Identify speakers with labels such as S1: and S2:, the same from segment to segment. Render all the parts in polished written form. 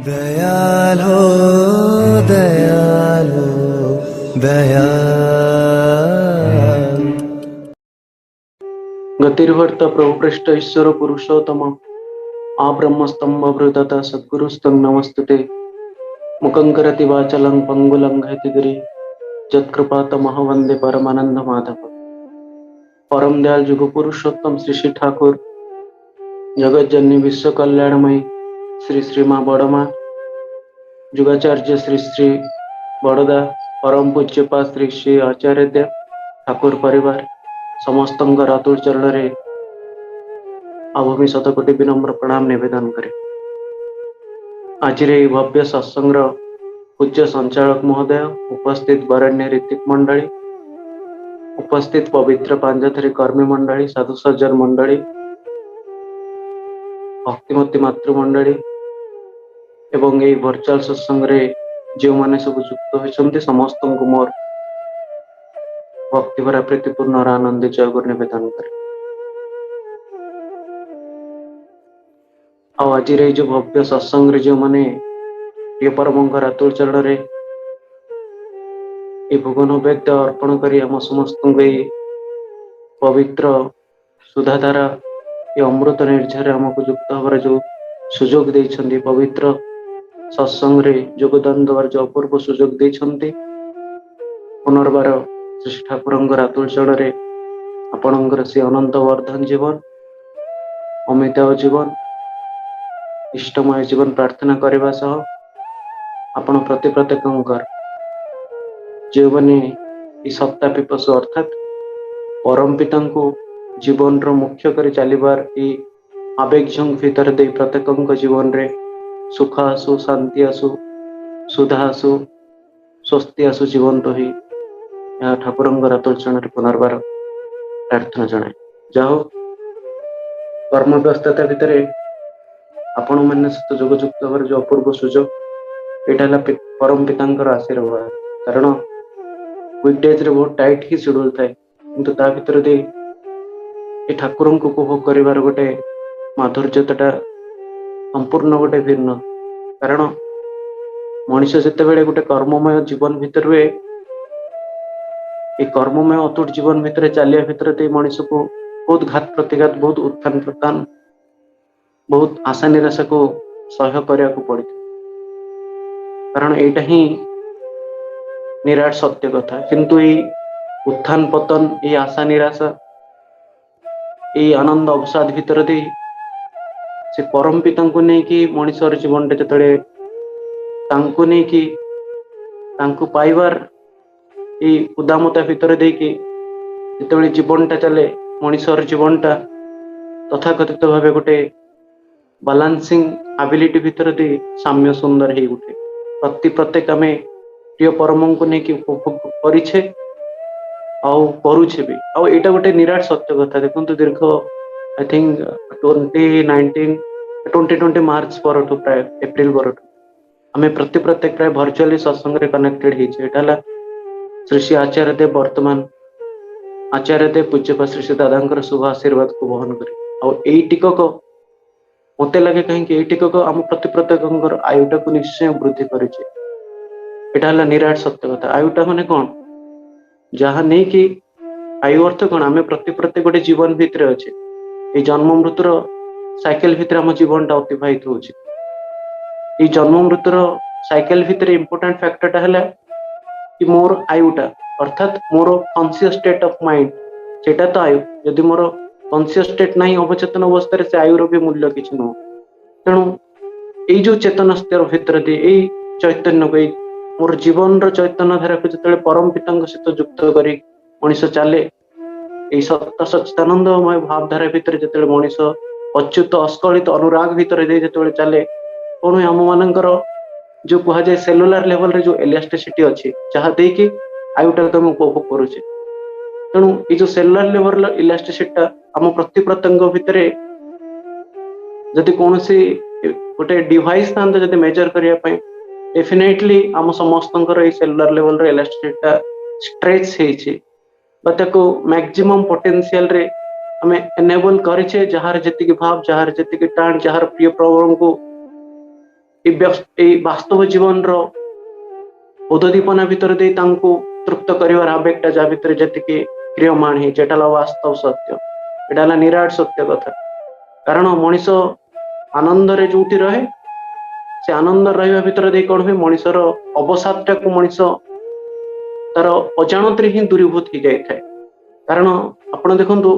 S1: दयालो दयालो दयाल।
S2: गतिर्भर्ता प्रभुपृष्ठ ईश्वर पुरुषोत्तम आब्रह्मस्तंभ सद्गुरुस्तं नमस्तुते। मुखं करति वाचलं पंगुलं घयतिगिरि यत्कृपातमः वन्दे परमानंद माधव। परम दयाल जुग पुरुषोत्तम श्री श्री ठाकुर जगत जननी विश्व कल्याणमयी श्री श्री माँ बड़मा जुगाचार्य श्री श्री बड़दा परम पूज्यपा श्री श्री आचार्य देव ठाकुर परिवार समस्त रातुल चरण रे अभूमि शतकोटि विनम्र प्रणाम निवेदन करे। आज भव्य सत्संग पूज्य संचालक महोदय, उपस्थित वरेण्य ऋतिक मंडली, उपस्थित पवित्र पांजथरी कर्मी मंडली, साधु सज्जन मंडली, भक्तिमती मातृमंडली एवं यही वर्चुअल सत्संग रे जो माने सब युक्त होइछन्ति समस्त को मोर भक्ति भरा प्रीतिपूर्ण और आनंद जयगुरु निवेदन करे। आज जो भव्य सत्संग रे जो माने प्रिय परमंकर अतुल चरण रे भोग नैवेद्य अर्पण करी आम समस्त पवित्र सुधाधारा ये अमृत निर्झर आमको युक्त हमारे जो सुजोग देइछन्ति, पवित्र सत्संग रे योगदान देवार जो अपूर्व सुजोग देइछन्ति, पुनर्बार श्री ठाकुरंकर अतुल चरण रे आपणकर से अनंत वर्धन जीवन, अमिताभ जीवन, इष्टमय जीवन प्रार्थना करने सह आपण प्रति प्रत्येकंकर जो मैंने सत्ता पिपसु अर्थात परम पिता को जीवन रो मुख्य करी चलिबार आवेग झंग भीतर दे प्रत्येक जीवन रे सुख आसु, शांति आसु, सुधा आसु, स्वस्ति आसु जीवन तो ही ठाकुरंकर अतुल चरण पुनर्बार प्रार्थना जनाए। जाओ कर्म व्यस्तता भितर आपण मैंने सहित जोगयुक्त होकर जो अपूर्व सुजोग यहाँ परम पितांकर आशीर्वाद। कारण वीकडेज रे बहुत टाइट ही शेड्यूल थाए किंतु ता भितर दे ठाकुर को उपभोग करिवार गोटे माधुर्यता संपूर्ण गोटे भिन्न। कारण मनुष्य जिते बड़े गोटे कर्ममय जीवन भितर हुए कर्ममय अतुट जीवन भितर चलिया भितर दे मनुष्य को बहुत घात प्रतिघात, बहुत उत्थान प्रत्थान, बहुत आशा निराशा को सह्य करने को पड़ी। कारण यहाँ ही निराट सत्य कथा। किंतु ये उत्थान पतन, ये आशा निराशा, ये आनंद अवसाद भितर दे से परम पिता को नहीं कि मनुष्यर जीवन जो पाइबार ये उदामता भितर दे कि जिते जीवनटा चले मनुष्यर जीवनटा तथाकथित भाव गोटे बालांसिंग एबिलिटी भितर दे साम्य सुंदर ही उठे। प्रत्येक आम प्रिय परम को लेकिन उपभोग करुचे भी। आईटा गोटे निराट सत्य कथा। देखो दीर्घ आई थिंक 2020 मार्च पर प्राय एप्रिल पर आम प्रत्येक प्राय भर्चुअली सत्संग रे कनेक्टेड होता श्री श्री आचार्य देव वर्तमान आचार्य देव पूज्यपा श्री श्री दादा शुभ आशीर्वाद को वहन करे। टिकक मत लगे कहीं टिकक आम प्रत्येक आयुटा को निश्चय वृद्धि करे। यहाँ निराट सत्य कथा। आयुटा माने कौन? जहाँ नहीं कि आयु अर्थ कौन? आम प्रत्येक गोटे जीवन भितर अच्छे ये जन्म मृत्युर साइकेल भितर आम जीवन टा अतिबाहित होची। ये जन्म मृत्युर साइकेल भितर इंपोर्टेंट फैक्टर है कि मोर आयुटा अर्थात more conscious state of mind सेटा तो आयु। यदि मोर कॉन्शियस स्टेट नहीं अवचेतन अवस्था से आयुर भी मूल्य किसी नुह। तेणु ये जो चेतन स्तर भितर दे चैतन्य को मोर जीवन चैतन्य धारा को जो परम पिता सहित युक्त कर मनीष चले यही सत्ता सच्चिदानंदमय भावधारा भितर जो मनीष अच्युत अस्खलित अनुराग भितर दे जो चले कौन आम मानकर जो कह जाए सेलुलार लेवल रे जो इलास्टिसिटी अच्छी जहाँ देकी आयुटा तुम उपभोग करुचे। तेणु ये जो सेलुलार लेवल इलास्टिसिटी आम प्रत्येक भितर जदि कौन गोटे डिवाइस था जब मेजर करने डेफिनेटली आम समस्त सेलुलार लेवल रे इलास्टिसिटी स्ट्रेच हो मैक्सिमम पोटेंशियल रे आम एनेबल करें जार जी भाव जार जी टाण जार प्रिय प्रभु को ବାସ୍ତବ ଜୀବନର ଉଦଦୀପନା ଭିତରେ ଦେଇ ତାଙ୍କୁ ତୃପ୍ତ କରିବାର ଆବେଗଟା ଯାହା ଭିତରେ ଯେତିକି କ୍ରିୟମାଣ ହେଇଛି ଏଟା ହେଲା ବାସ୍ତବ ସତ୍ୟ, ଏଟା ହେଲା ନିରାଟ ସତ୍ୟ କଥା। କାରଣ ମଣିଷ ଆନନ୍ଦରେ ଯୋଉଠି ରହେ ସେ ଆନନ୍ଦ ରହିବା ଭିତରେ ଦେଇ କଣ ହୁଏ, ମଣିଷର ଅବସାଦଟାକୁ ମଣିଷ ତାର ଅଜାଣତରେ ହିଁ ଦୂରୀଭୂତ ହେଇଯାଇଥାଏ। କାରଣ ଆପଣ ଦେଖନ୍ତୁ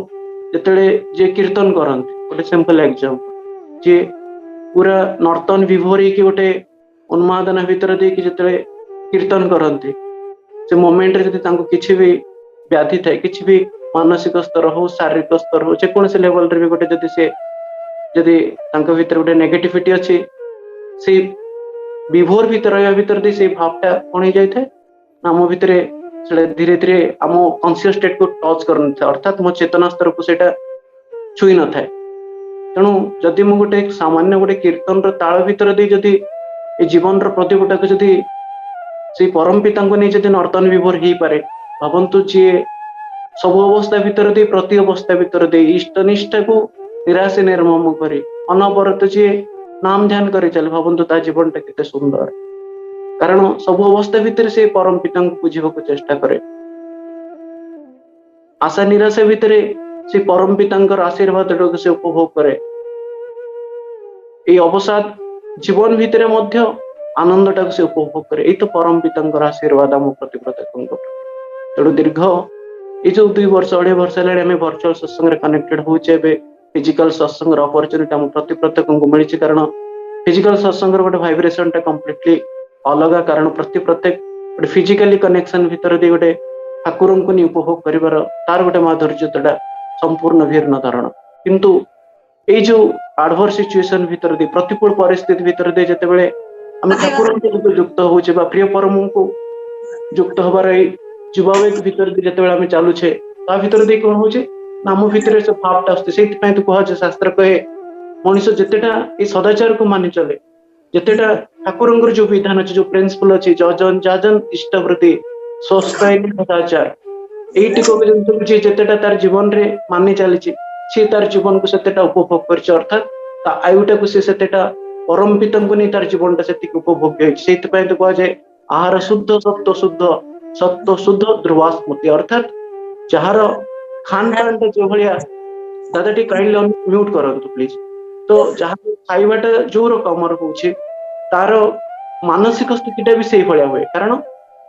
S2: ଯେତେବେଳେ ଯିଏ କୀର୍ତ୍ତନ କରନ୍ତି, ଗୋଟେ ସିମ୍ପଲ ଏକ୍ସାମ୍ପଲ, ଯିଏ ପୁରା ନର୍ତ୍ତନ ବିଭୋର ହେଇକି ଗୋଟେ ଉନ୍ମାଦନା ଭିତରେ ଦେଇକି ଯେତେବେଳେ କୀର୍ତ୍ତନ କରନ୍ତି, ସେ ମୋମେଣ୍ଟରେ ଯଦି ତାଙ୍କୁ କିଛି ବି ବ୍ୟାଧି ଥାଏ, କିଛି ବି ମାନସିକ ସ୍ତର ହଉ ଶାରୀରିକ ସ୍ତର ହଉ ଯେକୌଣସି ଲେଭେଲରେ ବି ଗୋଟେ ଯଦି ତାଙ୍କ ଭିତରେ ଗୋଟେ ନେଗେଟିଭିଟି ଅଛି, ସେଇ ବିଭୋର ଭିତରେ ରହିବା ଭିତରେ ଦେଇ ସେଇ ଭାବଟା କଣ ହେଇଯାଇଥାଏ ନା ଆମ ଭିତରେ ସେଟା ଧୀରେ ଧୀରେ ଆମ କନସିୟସ ଷ୍ଟେଟକୁ ଟଚ କରିନଥାଏ, ଅର୍ଥାତ୍ ମୋ ଚେତନା ସ୍ତରକୁ ସେଇଟା ଛୁଇଁ ନଥାଏ। ତେଣୁ ଯଦି ମୁଁ ଗୋଟେ ସାମାନ୍ୟ ଗୋଟେ କୀର୍ତ୍ତନର ତାଳ ଭିତରେ ଦେଇ ଯଦି ଏ ଜୀବନର ପ୍ରତିଭଟାକୁ ଯଦି ସେଇ ପରମ ପିତାଙ୍କୁ ନେଇ ଯଦି ନର୍ତ୍ତନ ବିଭୋର ହେଇପାରେ, ଭାବନ୍ତୁ ଯିଏ ସବୁ ଅବସ୍ଥା ଭିତରେ ଦେଇ ପ୍ରତି ଅବସ୍ଥା ଭିତରେ ଦେଇ ଇଷ୍ଟ ନିଷ୍ଠାକୁ ନିରାଶ ନିର୍ମମ କରି ଅନବରତ ଯିଏ ନାମ ଧ୍ୟାନ କରି ଚାଲେ, ଭାବନ୍ତୁ ତା ଜୀବନଟା କେତେ ସୁନ୍ଦର। କାରଣ ସବୁ ଅବସ୍ଥା ଭିତରେ ସେ ପରମ ପିତାଙ୍କୁ ବୁଝିବାକୁ ଚେଷ୍ଟା କରେ, ଆଶା ନିରାଶା ଭିତରେ ସେ ପରମ ପିତାଙ୍କର ଆଶୀର୍ବାଦଟାକୁ ସେ ଉପଭୋଗ କରେ, ଏଇ ଅବସାଦ ଜୀବନ ଭିତରେ ମଧ୍ୟ ଆନନ୍ଦଟାକୁ ସେ ଉପଭୋଗ କରେ। ଏଇ ତ ପରମ ପିତାଙ୍କର ଆଶୀର୍ବାଦ ଆମ ପ୍ରତି ପ୍ରତ୍ୟେକଙ୍କର। ତେଣୁ ଦୀର୍ଘ ଏଇ ଯୋଉ 2 ବର୍ଷ 2.5 ବର୍ଷ ହେଲାଣି ଆମେ ଭର୍ଚୁଆଲ ସତ୍ସଙ୍ଗରେ କନେକ୍ଟେଡ ହଉଛେ, ଏବେ ଫିଜିକାଲ ସତ୍ସଙ୍ଗର ଅପରଚୁନିଟି ଆମ ପ୍ରତି ପ୍ରତ୍ୟେକଙ୍କୁ ମିଳିଛି। କାରଣ ଫିଜିକାଲ ସତ୍ସଙ୍ଗର ଗୋଟେ ଭାଇବ୍ରେସନଟା କମ୍ପ୍ଲିଟଲି ଅଲଗା, କାରଣ ପ୍ରତ୍ୟେକ ଗୋଟେ ଫିଜିକାଲି କନେକ୍ସନ ଭିତରେ ଦେଇ ଗୋଟେ ଠାକୁରଙ୍କୁ ନେଇ ଉପଭୋଗ କରିବାର ତାର ଗୋଟେ ମାଧୁର୍ଯ୍ୟତା ସମ୍ପୂର୍ଣ୍ଣ ଭିନ୍ନ ଧାରଣ। କିନ୍ତୁ ଏଇ ଯୋଉ ଆଡଭର୍ସ ସିଚୁଏସନ ଭିତରେ ଦେଇ ପ୍ରତିକୂଳ ପରିସ୍ଥିତି ଭିତରେ ଦେଇ ଯେତେବେଳେ ଆମେ ଠାକୁରଙ୍କ ସହିତ ଯୁକ୍ତ ହଉଛେ ବା ପ୍ରିୟ ପରମଙ୍କୁ ଯୁକ୍ତ ହବାର ଏଇ ଯୁବାବେଗ ଭିତରେ ଯେତେବେଳେ ଆମେ ଚାଲୁଛେ, ତା ଭିତରେ ଦେଇ କଣ ହଉଛି ନା ଆମ ଭିତରେ ସେ ଭାବଟା ଆସୁଛି। ସେଇଥିପାଇଁ ତ କୁହାଯାଏ, ଶାସ୍ତ୍ର କହେ ମଣିଷ ଯେତେଟା ଏଇ ସଦାଚାରକୁ ମାନି ଚଲେ, ଯେତେଟା ଠାକୁରଙ୍କର ଯୋଉ ବିଧାନ ଅଛି, ଯୋଉ ପ୍ରିନ୍ସିପଲ ଅଛି, ଯଜନ ଯାଜନ ଇଷ୍ଟବୃତ୍ତି ସ୍ୱସ୍ତୈନ ସଦାଚାର, ଏଇଟିକୁ ଯିଏ ଯେତେଟା ତାର ଜୀବନରେ ମାନି ଚାଲିଛି, ସିଏ ତାର ଜୀବନକୁ ସେତେଟା ଉପଭୋଗ କରିଛି, ଅର୍ଥାତ୍ ତା ଆୟୁଟାକୁ ସେ ସେତେଟା ପରମ ପିତାଙ୍କୁ ନେଇ ତାର ଜୀବନଟା ସେତିକି ଉପଭୋଗ ହେଇଛି। ସେଇଥିପାଇଁ ତ କୁହାଯାଏ ଆହାର ଶୁଦ୍ଧ ସତ୍ତ୍ୱ ଶୁଦ୍ଧ ଧ୍ରୁବା ସ୍ମୃତି, ଅର୍ଥାତ୍ ଯାହାର ଖାନ ପାନଟା ଯୋଉଭଳିଆ, ଦାଦା ଟିକେ କାଇଣ୍ଡଲି ମ୍ୟୁଟ କରନ୍ତୁ ପ୍ଲିଜ। ତ ଯାହା ଖାଇବାଟା ଯୋଉ ରକମର ହଉଛି, ତାର ମାନସିକ ସ୍ଥିତିଟା ବି ସେଇଭଳିଆ ହୁଏ। କାରଣ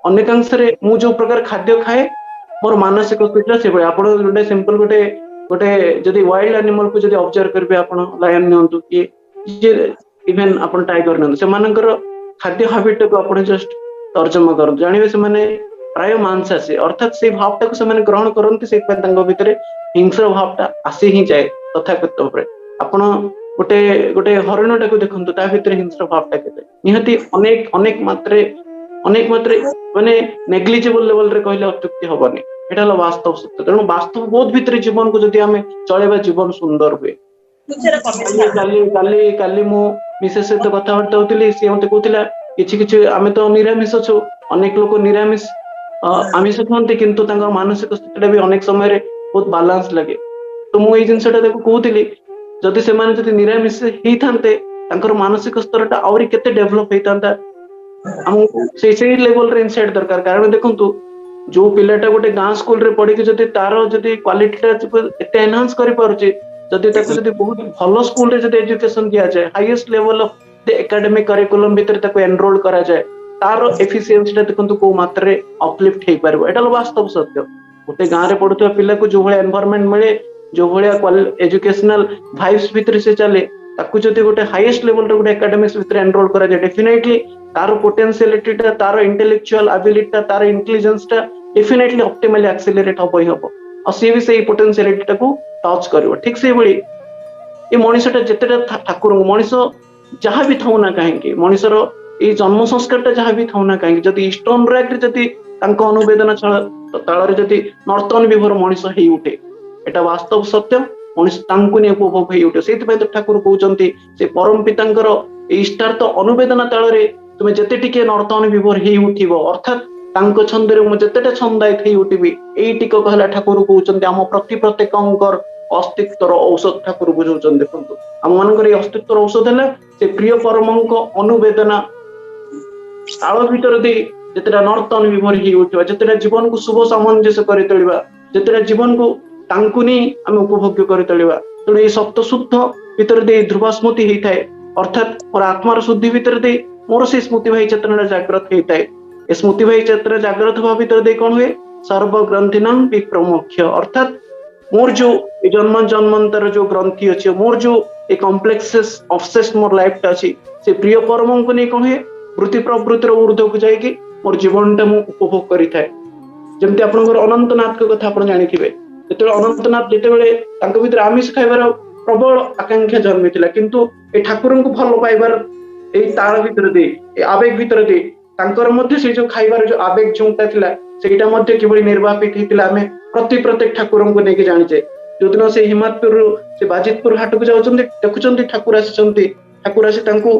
S2: ଅନେକାଂଶରେ ମୁଁ ଯୋଉ ପ୍ରକାର ଖାଦ୍ୟ ଖାଏ, ମୋର ମାନସିକ ସ୍ଥିତିଟା ସେଇଭଳିଆ। ଆପଣ ଗୋଟେ ସିମ୍ପଲ ଗୋଟେ ଯଦି ୱାଇଲ୍ଡ ଆନିମଲକୁ ଯଦି ଅବଜର୍ଭ କରିବେ, ଆପଣ ଲାୟନ ନିଅନ୍ତୁ କି ଇଭେନ ଆପଣ ଟାଇଗର ନିଅନ୍ତୁ, ସେମାନଙ୍କର ଖାଦ୍ୟ ହାବିଟଟାକୁ ଆପଣ ଜଷ୍ଟ ତର୍ଜମା କରନ୍ତୁ, ଜାଣିବେ ସେମାନେ ପ୍ରାୟ ମାଂସାଶୀ, ଅର୍ଥାତ୍ ସେଇ ଭାବଟାକୁ ସେମାନେ ଗ୍ରହଣ କରନ୍ତି। ସେଇଥିପାଇଁ ତାଙ୍କ ଭିତରେ ହିଂସ୍ର ଭାବଟା ଆସି ହିଁ ଯାଏ ତଥାକଥିତ ଭାବରେ। ଆପଣ ଗୋଟେ ହରିଣଟାକୁ ଦେଖନ୍ତୁ, ତା ଭିତରେ ହିଂସ୍ର ଭାବଟା କେତେ ନିହାତି ଅନେକ ମାତ୍ରାରେ ମାନେ ନେଗ୍ଲିଜିବଲ ଲେଭେଲରେ କହିଲେ ଅତ୍ୟୁକ୍ତି ହବନି। ଏଇଟା ହେଲା ବାସ୍ତବ ସତ୍ୟ। ତେଣୁ ବାସ୍ତବ ବୋଧ ଭିତରେ ଜୀବନକୁ ଯଦି ଆମେ ଚଳେଇବା, ଜୀବନ ସୁନ୍ଦର ହୁଏ। କାଲି ମୁଁ ମିସେସ୍ ସହିତ କଥାବାର୍ତ୍ତା ହଉଥିଲି, ସିଏ ମତେ କହୁଥିଲା କିଛି ଆମେ ତ ନିରାମିଷ ଅଛୁ, ଅନେକ ଲୋକ ନିରାମିଷ ଆମିଷ ଖାଆନ୍ତି, କିନ୍ତୁ ତାଙ୍କର ମାନସିକ ସ୍ଥିତିଟା ବି ଅନେକ ସମୟରେ ବହୁତ ବାଲାନ୍ସ ଲାଗେ। ତ ମୁଁ ଏଇ ଜିନିଷଟା ତାକୁ କହୁଥିଲି, ଯଦି ସେମାନେ ଯଦି ନିରାମିଷ ହେଇଥାନ୍ତେ, ତାଙ୍କର ମାନସିକ ସ୍ତରଟା ଆହୁରି କେତେ ଡେଭଲପ ହେଇଥାନ୍ତା। ଆମକୁ ସେଇ ଲେଭେଲରେ ଇନସାଇଟ୍ ଦରକାର। କାରଣ ଦେଖନ୍ତୁ, ଯୋଉ ପିଲାଟା ଗୋଟେ ଗାଁ ସ୍କୁଲରେ ପଢିକି ଯଦି ତାର ଯଦି କ୍ୱାଲିଟିଟା ଏତେ ଏନହାନ୍ସ କରିପାରୁଛି, ଯଦି ତାକୁ ଯଦି ବହୁତ ଭଲ ସ୍କୁଲରେ ଯଦି ଏଜୁକେସନ ଦିଆଯାଏ, highest level of academic curriculum ଭିତରେ ତାକୁ ଏନରୋଲ କରାଯାଏ, ତାର ଏଫିସିଏନ୍ସିଟା ଦେଖନ୍ତୁ କୋଉ ମାତ୍ରାରେ ଅପଲିଫ୍ଟ ହେଇପାରିବ। ଏଇଟା ହେଲା ବାସ୍ତବ ସତ୍ୟ। ଗୋଟେ ଗାଁରେ ପଢୁଥିବା ପିଲାକୁ ଯୋଉ ଭଳିଆ ଏନଭାରନମେଣ୍ଟ ମିଳେ, ଯୋଉ ଭଳିଆ ଏଜୁକେସନାଲ ଭାଇବ୍ସ ଭିତରେ ସେ ଚାଲେ, ତାକୁ ଯଦି ଗୋଟେ ହାଇଏଷ୍ଟ ଲେଭେଲର ଗୋଟେ ଏକାଡେମିକ୍ସ ଭିତରେ ଏନରୋଲ କରାଯାଏ, ଡେଫିନେଟଲି ତାର ପୋଟେନ୍ସିଆଲିଟିଟା, ତାର ଇଣ୍ଟେଲେକ୍ଚୁଆଲ ଆବିଲିଟିଟା, ତାର ଇଣ୍ଟେଲିଜେନ୍ସଟା ଡେଫିନେଟଲି ଅପ୍ଟିମାଲି ଆକ୍ସିଲରେଟ ହବ ହିଁ ହବ, ଆଉ ସିଏ ବି ସେଇ ପୋଟେନ୍ସିଆଲିଟିଟାକୁ ଟଚ୍ କରିବ। ଠିକ ସେଇଭଳି ଏ ମଣିଷଟା ଯେତେଟା ଠାକୁରଙ୍କୁ, ମଣିଷ ଯାହା ବି ଥାଉ ନା କାହିଁକି, ମଣିଷର ଏଇ ଜନ୍ମ ସଂସ୍କାରଟା ଯାହା ବି ଥାଉ ନା କାହିଁକି, ଯଦି ଇଷ୍ଟ ଅନୁରାଗରେ ଯଦି ତାଙ୍କ ଅନୁବେଦନା ତାଳରେ ଯଦି ନର୍ତ୍ତନ ବିଭୋର ମଣିଷ ହେଇ ଉଠେ, ଏଟା ବାସ୍ତବ ସତ୍ୟ। ମଣିଷ ତାଙ୍କୁ ନେଇ ଉପଭୋଗ ହେଇ ଉଠେ। ସେଇଥିପାଇଁ ତ ଠାକୁର କହୁଛନ୍ତି, ସେ ପରମ ପିତାଙ୍କର ଏଇ ଇଷ୍ଟାର୍ଥ ଅନୁବେଦନା ତାଳରେ ତୁମେ ଯେତେ ଟିକେ ନର୍ତ୍ତନ ବିଭୋର ହେଇ ଉଠିବ, ଅର୍ଥାତ୍ ତାଙ୍କ ଛନ୍ଦରେ ମୁଁ ଯେତେଟା ଛନ୍ଦାୟିତ ହେଇ ଉଠିବି, ଏଇ ଟିକକ ହେଲା ଠାକୁର କହୁଛନ୍ତି ଆମ ପ୍ରତ୍ୟେକଙ୍କର अस्तित्वर औषध ठाकुर बुझाउछन्। देखନ୍ତୁ ଆମ ମାନଙ୍କର ଏଇ अस्तित्वर औषध ହେଲା ସେ ପ୍ରିୟ ପରମଙ୍କ ଅନୁବେଦନା ତାଳ ଭିତରେ ଦେଇ ଯେତେଟା ନର୍ତ୍ତନ ବିଭୋର ହେଇ ଉଠିବା, ଯେତେଟା ଜୀବନକୁ ଶୁଭ ସାମଞ୍ଜସ୍ୟ କରି ତୋଳିବା, ଯେତେଟା ଜୀବନକୁ ତାଙ୍କୁ ନେଇ ଆମେ ଉପଭୋଗ୍ୟ କରି ତୋଳିବା। ତେଣୁ ଏଇ ସପ୍ତ ଶୁଦ୍ଧ ଭିତରେ ଦେଇ ଧ୍ରୁବ ସ୍ମୃତି ହେଇଥାଏ, ଅର୍ଥାତ୍ ମୋର ଆତ୍ମାର ଶୁଦ୍ଧି ଭିତରେ ଦେଇ ମୋର ସେଇ ସ୍ମୃତି ଭାଇ ଚେତନାଟା ଜାଗ୍ରତ ହେଇଥାଏ। ଏ ସ୍ମୃତି ଭାଇ ଚେତନା ଜାଗ୍ରତ ହବା ଭିତରେ ଦେଇ କଣ ହୁଏ, ସର୍ବଗ୍ରନ୍ଥିନାଂ ବିପ୍ରମୋକ୍ଷ, ଅର୍ଥାତ୍ ମୋର ଯୋଉ ଏ ଜନ୍ମ ଜନ୍ମାନ୍ତର ଯୋଉ ଗ୍ରନ୍ଥି ଅଛି, ମୋର ଯୋଉ ଏ କମ୍ପ୍ଲେକ୍ସେସ୍ ଅବସେସ୍ ମୋର ଲାଇଫଟା ଅଛି, ସେ ପ୍ରିୟ ପରମଙ୍କୁ ନେଇ କଣ ହୁଏ, ବୃତ୍ତି ପ୍ରବୃତ୍ତିର ଊର୍ଦ୍ଧ୍ୱକୁ ଯାଇକି ମୋର ଜୀବନଟା ମୁଁ ଉପଭୋଗ କରିଥାଏ। ଯେମିତି ଆପଣଙ୍କର ଅନନ୍ତନାଥଙ୍କ କଥା ଆପଣ ଜାଣିଥିବେ, ଯେତେବେଳେ ଅନନ୍ତନାଥ ଯେତେବେଳେ ତାଙ୍କ ଭିତରେ ଆମିଷ ଖାଇବାର ପ୍ରବଳ ଆକାଂକ୍ଷା ଜନ୍ମିଥିଲା, କିନ୍ତୁ ଏ ଠାକୁରଙ୍କୁ ଭଲ ପାଇବାର ଏଇ ତାଳ ଭିତରେ ଦେଇ, ଏ ଆବେଗ ଭିତରେ ଦେଇ ତାଙ୍କର ମଧ୍ୟ ସେଇ ଯୋଉ ଖାଇବାର ଯୋଉ ଆବେଗ ଯୋଉଟା ଥିଲା, ସେଇଟା ମଧ୍ୟ କିଭଳି ନିର୍ବାପିତ ହେଇଥିଲା ଆମେ ପ୍ରତ୍ୟେକ ଠାକୁରଙ୍କୁ ନେଇକି ଜାଣିଛେ। ଯୋଉଦିନ ସେ ହିମାତପୁରରୁ ସେ ବାଜିତପୁର ହାଟକୁ ଯାଉଛନ୍ତି, ଦେଖୁଛନ୍ତି ଠାକୁର ଆସିଛନ୍ତି, ଠାକୁର ଆସି ତାଙ୍କୁ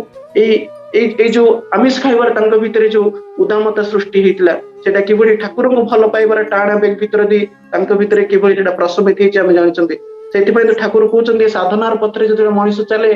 S2: ଏଇ ଏଇ ଏଇ ଯୋଉ ଆମିଷ ଖାଇବାର ତାଙ୍କ ଭିତରେ ଯୋଉ ଉଦାମତା ସୃଷ୍ଟି ହେଇଥିଲା, ସେଟା କିଭଳି ଠାକୁରଙ୍କୁ ଭଲ ପାଇବାର ଟାଣ ଆବେଗ ଭିତରେ ଦେଇ ତାଙ୍କ ଭିତରେ କିଭଳି ସେଟା ପ୍ରଶମିତ ହେଇଛି ଆମେ ଜାଣିଛନ୍ତି। ସେଥିପାଇଁ ତ ଠାକୁର କହୁଛନ୍ତି ସାଧନାର ପଥରେ ଯେତେବେଳେ ମଣିଷ ଚାଲେ,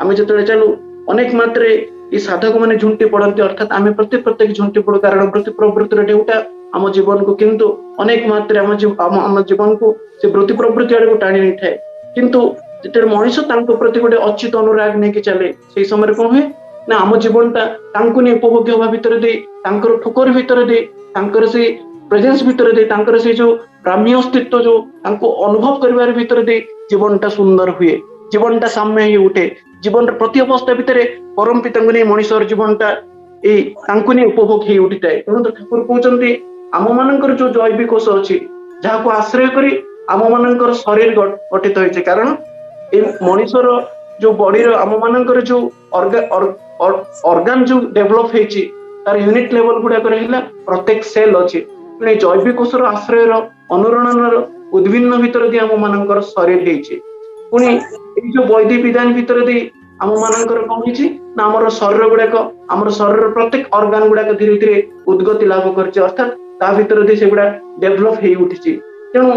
S2: ଆମେ ଯେତେବେଳେ ଚାଲୁ ଅନେକ ମାତ୍ରାରେ এই ସାଧକ ମାନେ ଝୁଣ୍ଟି ପଡନ୍ତି, ଅର୍ଥାତ୍ ଆମେ ପ୍ରତ୍ୟେକ ଝୁଣ୍ଟି ପଡୁ, କାରଣ ବୃତ୍ତି ପ୍ରବୃତ୍ତିର ଢେଉଟା ଆମ ଜୀବନକୁ କିନ୍ତୁ ଅନେକ ମାତ୍ରାରେ ଆମ ଜୀବନକୁ ସେ ବୃତ୍ତି ପ୍ରବୃତ୍ତି ଆଡକୁ ଟାଣି ନେଇଥାଏ। କିନ୍ତୁ ଯେତେବେଳେ ମଣିଷ ତାଙ୍କ ପ୍ରତି ଗୋଟେ ଅଚ୍ୟୁତ ଅନୁରାଗ ନେଇକି ଚାଲେ, ସେଇ ସମୟରେ କଣ ହୁଏ ନା ଆମ ଜୀବନଟା ତାଙ୍କୁ ନେଇ ଉପଭୋଗ୍ୟ ହବା ଭିତରେ ଦେଇ, ତାଙ୍କର ଠୋକର ଭିତରେ ଦେଇ, ତାଙ୍କର ସେଇ ପ୍ରେଜେନ୍ସ ଭିତରେ ଦେଇ, ତାଙ୍କର ସେଇ ଯୋଉ ବ୍ରାହ୍ମୀ ଅସ୍ତିତ୍ୱ ଯୋଉ ତାଙ୍କୁ ଅନୁଭବ କରିବାର ଭିତରେ ଦେଇ ଜୀବନଟା ସୁନ୍ଦର ହୁଏ, ଜୀବନଟା ସାମ୍ୟ ହେଇ ଉଠେ। ଜୀବନର ପ୍ରତି ଅବସ୍ଥା ଭିତରେ ପରମ ପିତାଙ୍କୁ ନେଇ ମଣିଷର ଜୀବନଟା ଏଇ ତାଙ୍କୁ ନେଇ ଉପଭୋଗ ହେଇ ଉଠିଥାଏ। ତେଣୁ ଠାକୁର କହୁଛନ୍ତି ଆମ ମାନଙ୍କର ଯୋଉ ଜୈବିକ କୋଷ ଅଛି, ଯାହାକୁ ଆଶ୍ରୟ କରି ଆମ ମାନଙ୍କର ଶରୀର ଗଠିତ ହେଇଛି, କାରଣ ଏଇ ମଣିଷର ଯୋଉ ବଡିର ଆମ ମାନଙ୍କର ଯୋଉ ଅର୍ଗାନ ଯୋଉ ଡେଭଲପ ହେଇଛି, ତାର ୟୁନିଟ ଲେଭେଲ ଗୁଡାକରେ ହେଲା ପ୍ରତ୍ୟେକ ସେଲ୍ ଅଛି। ତେଣୁ ଏଇ ଜୈବିକ କୋଷର ଆଶ୍ରୟର ଅନୁରଣନର ଉଦ୍ଭିନ୍ନ ଭିତରେ ଦେଇ ଆମ ମାନଙ୍କର ଶରୀର ହେଇଛି। ପୁଣି ଏଇ ଯୋଉ ବୈଦିକ ବିଧାନ ଭିତରେ ଦେଇ ଆମ ମାନଙ୍କର କଣ ହେଇଛି ନା ଆମର ଶରୀର ଗୁଡାକ, ଆମର ଶରୀରର ପ୍ରତ୍ୟେକ ଅର୍ଗାନ ଗୁଡାକ ଧୀରେ ଧୀରେ ଉଦ୍ଗତି ଲାଭ କରିଛି, ଅର୍ଥାତ୍ ତା ଭିତରେ ଦେଇ ସେଗୁଡା ଡେଭଲପ ହେଇ ଉଠିଛି। ତେଣୁ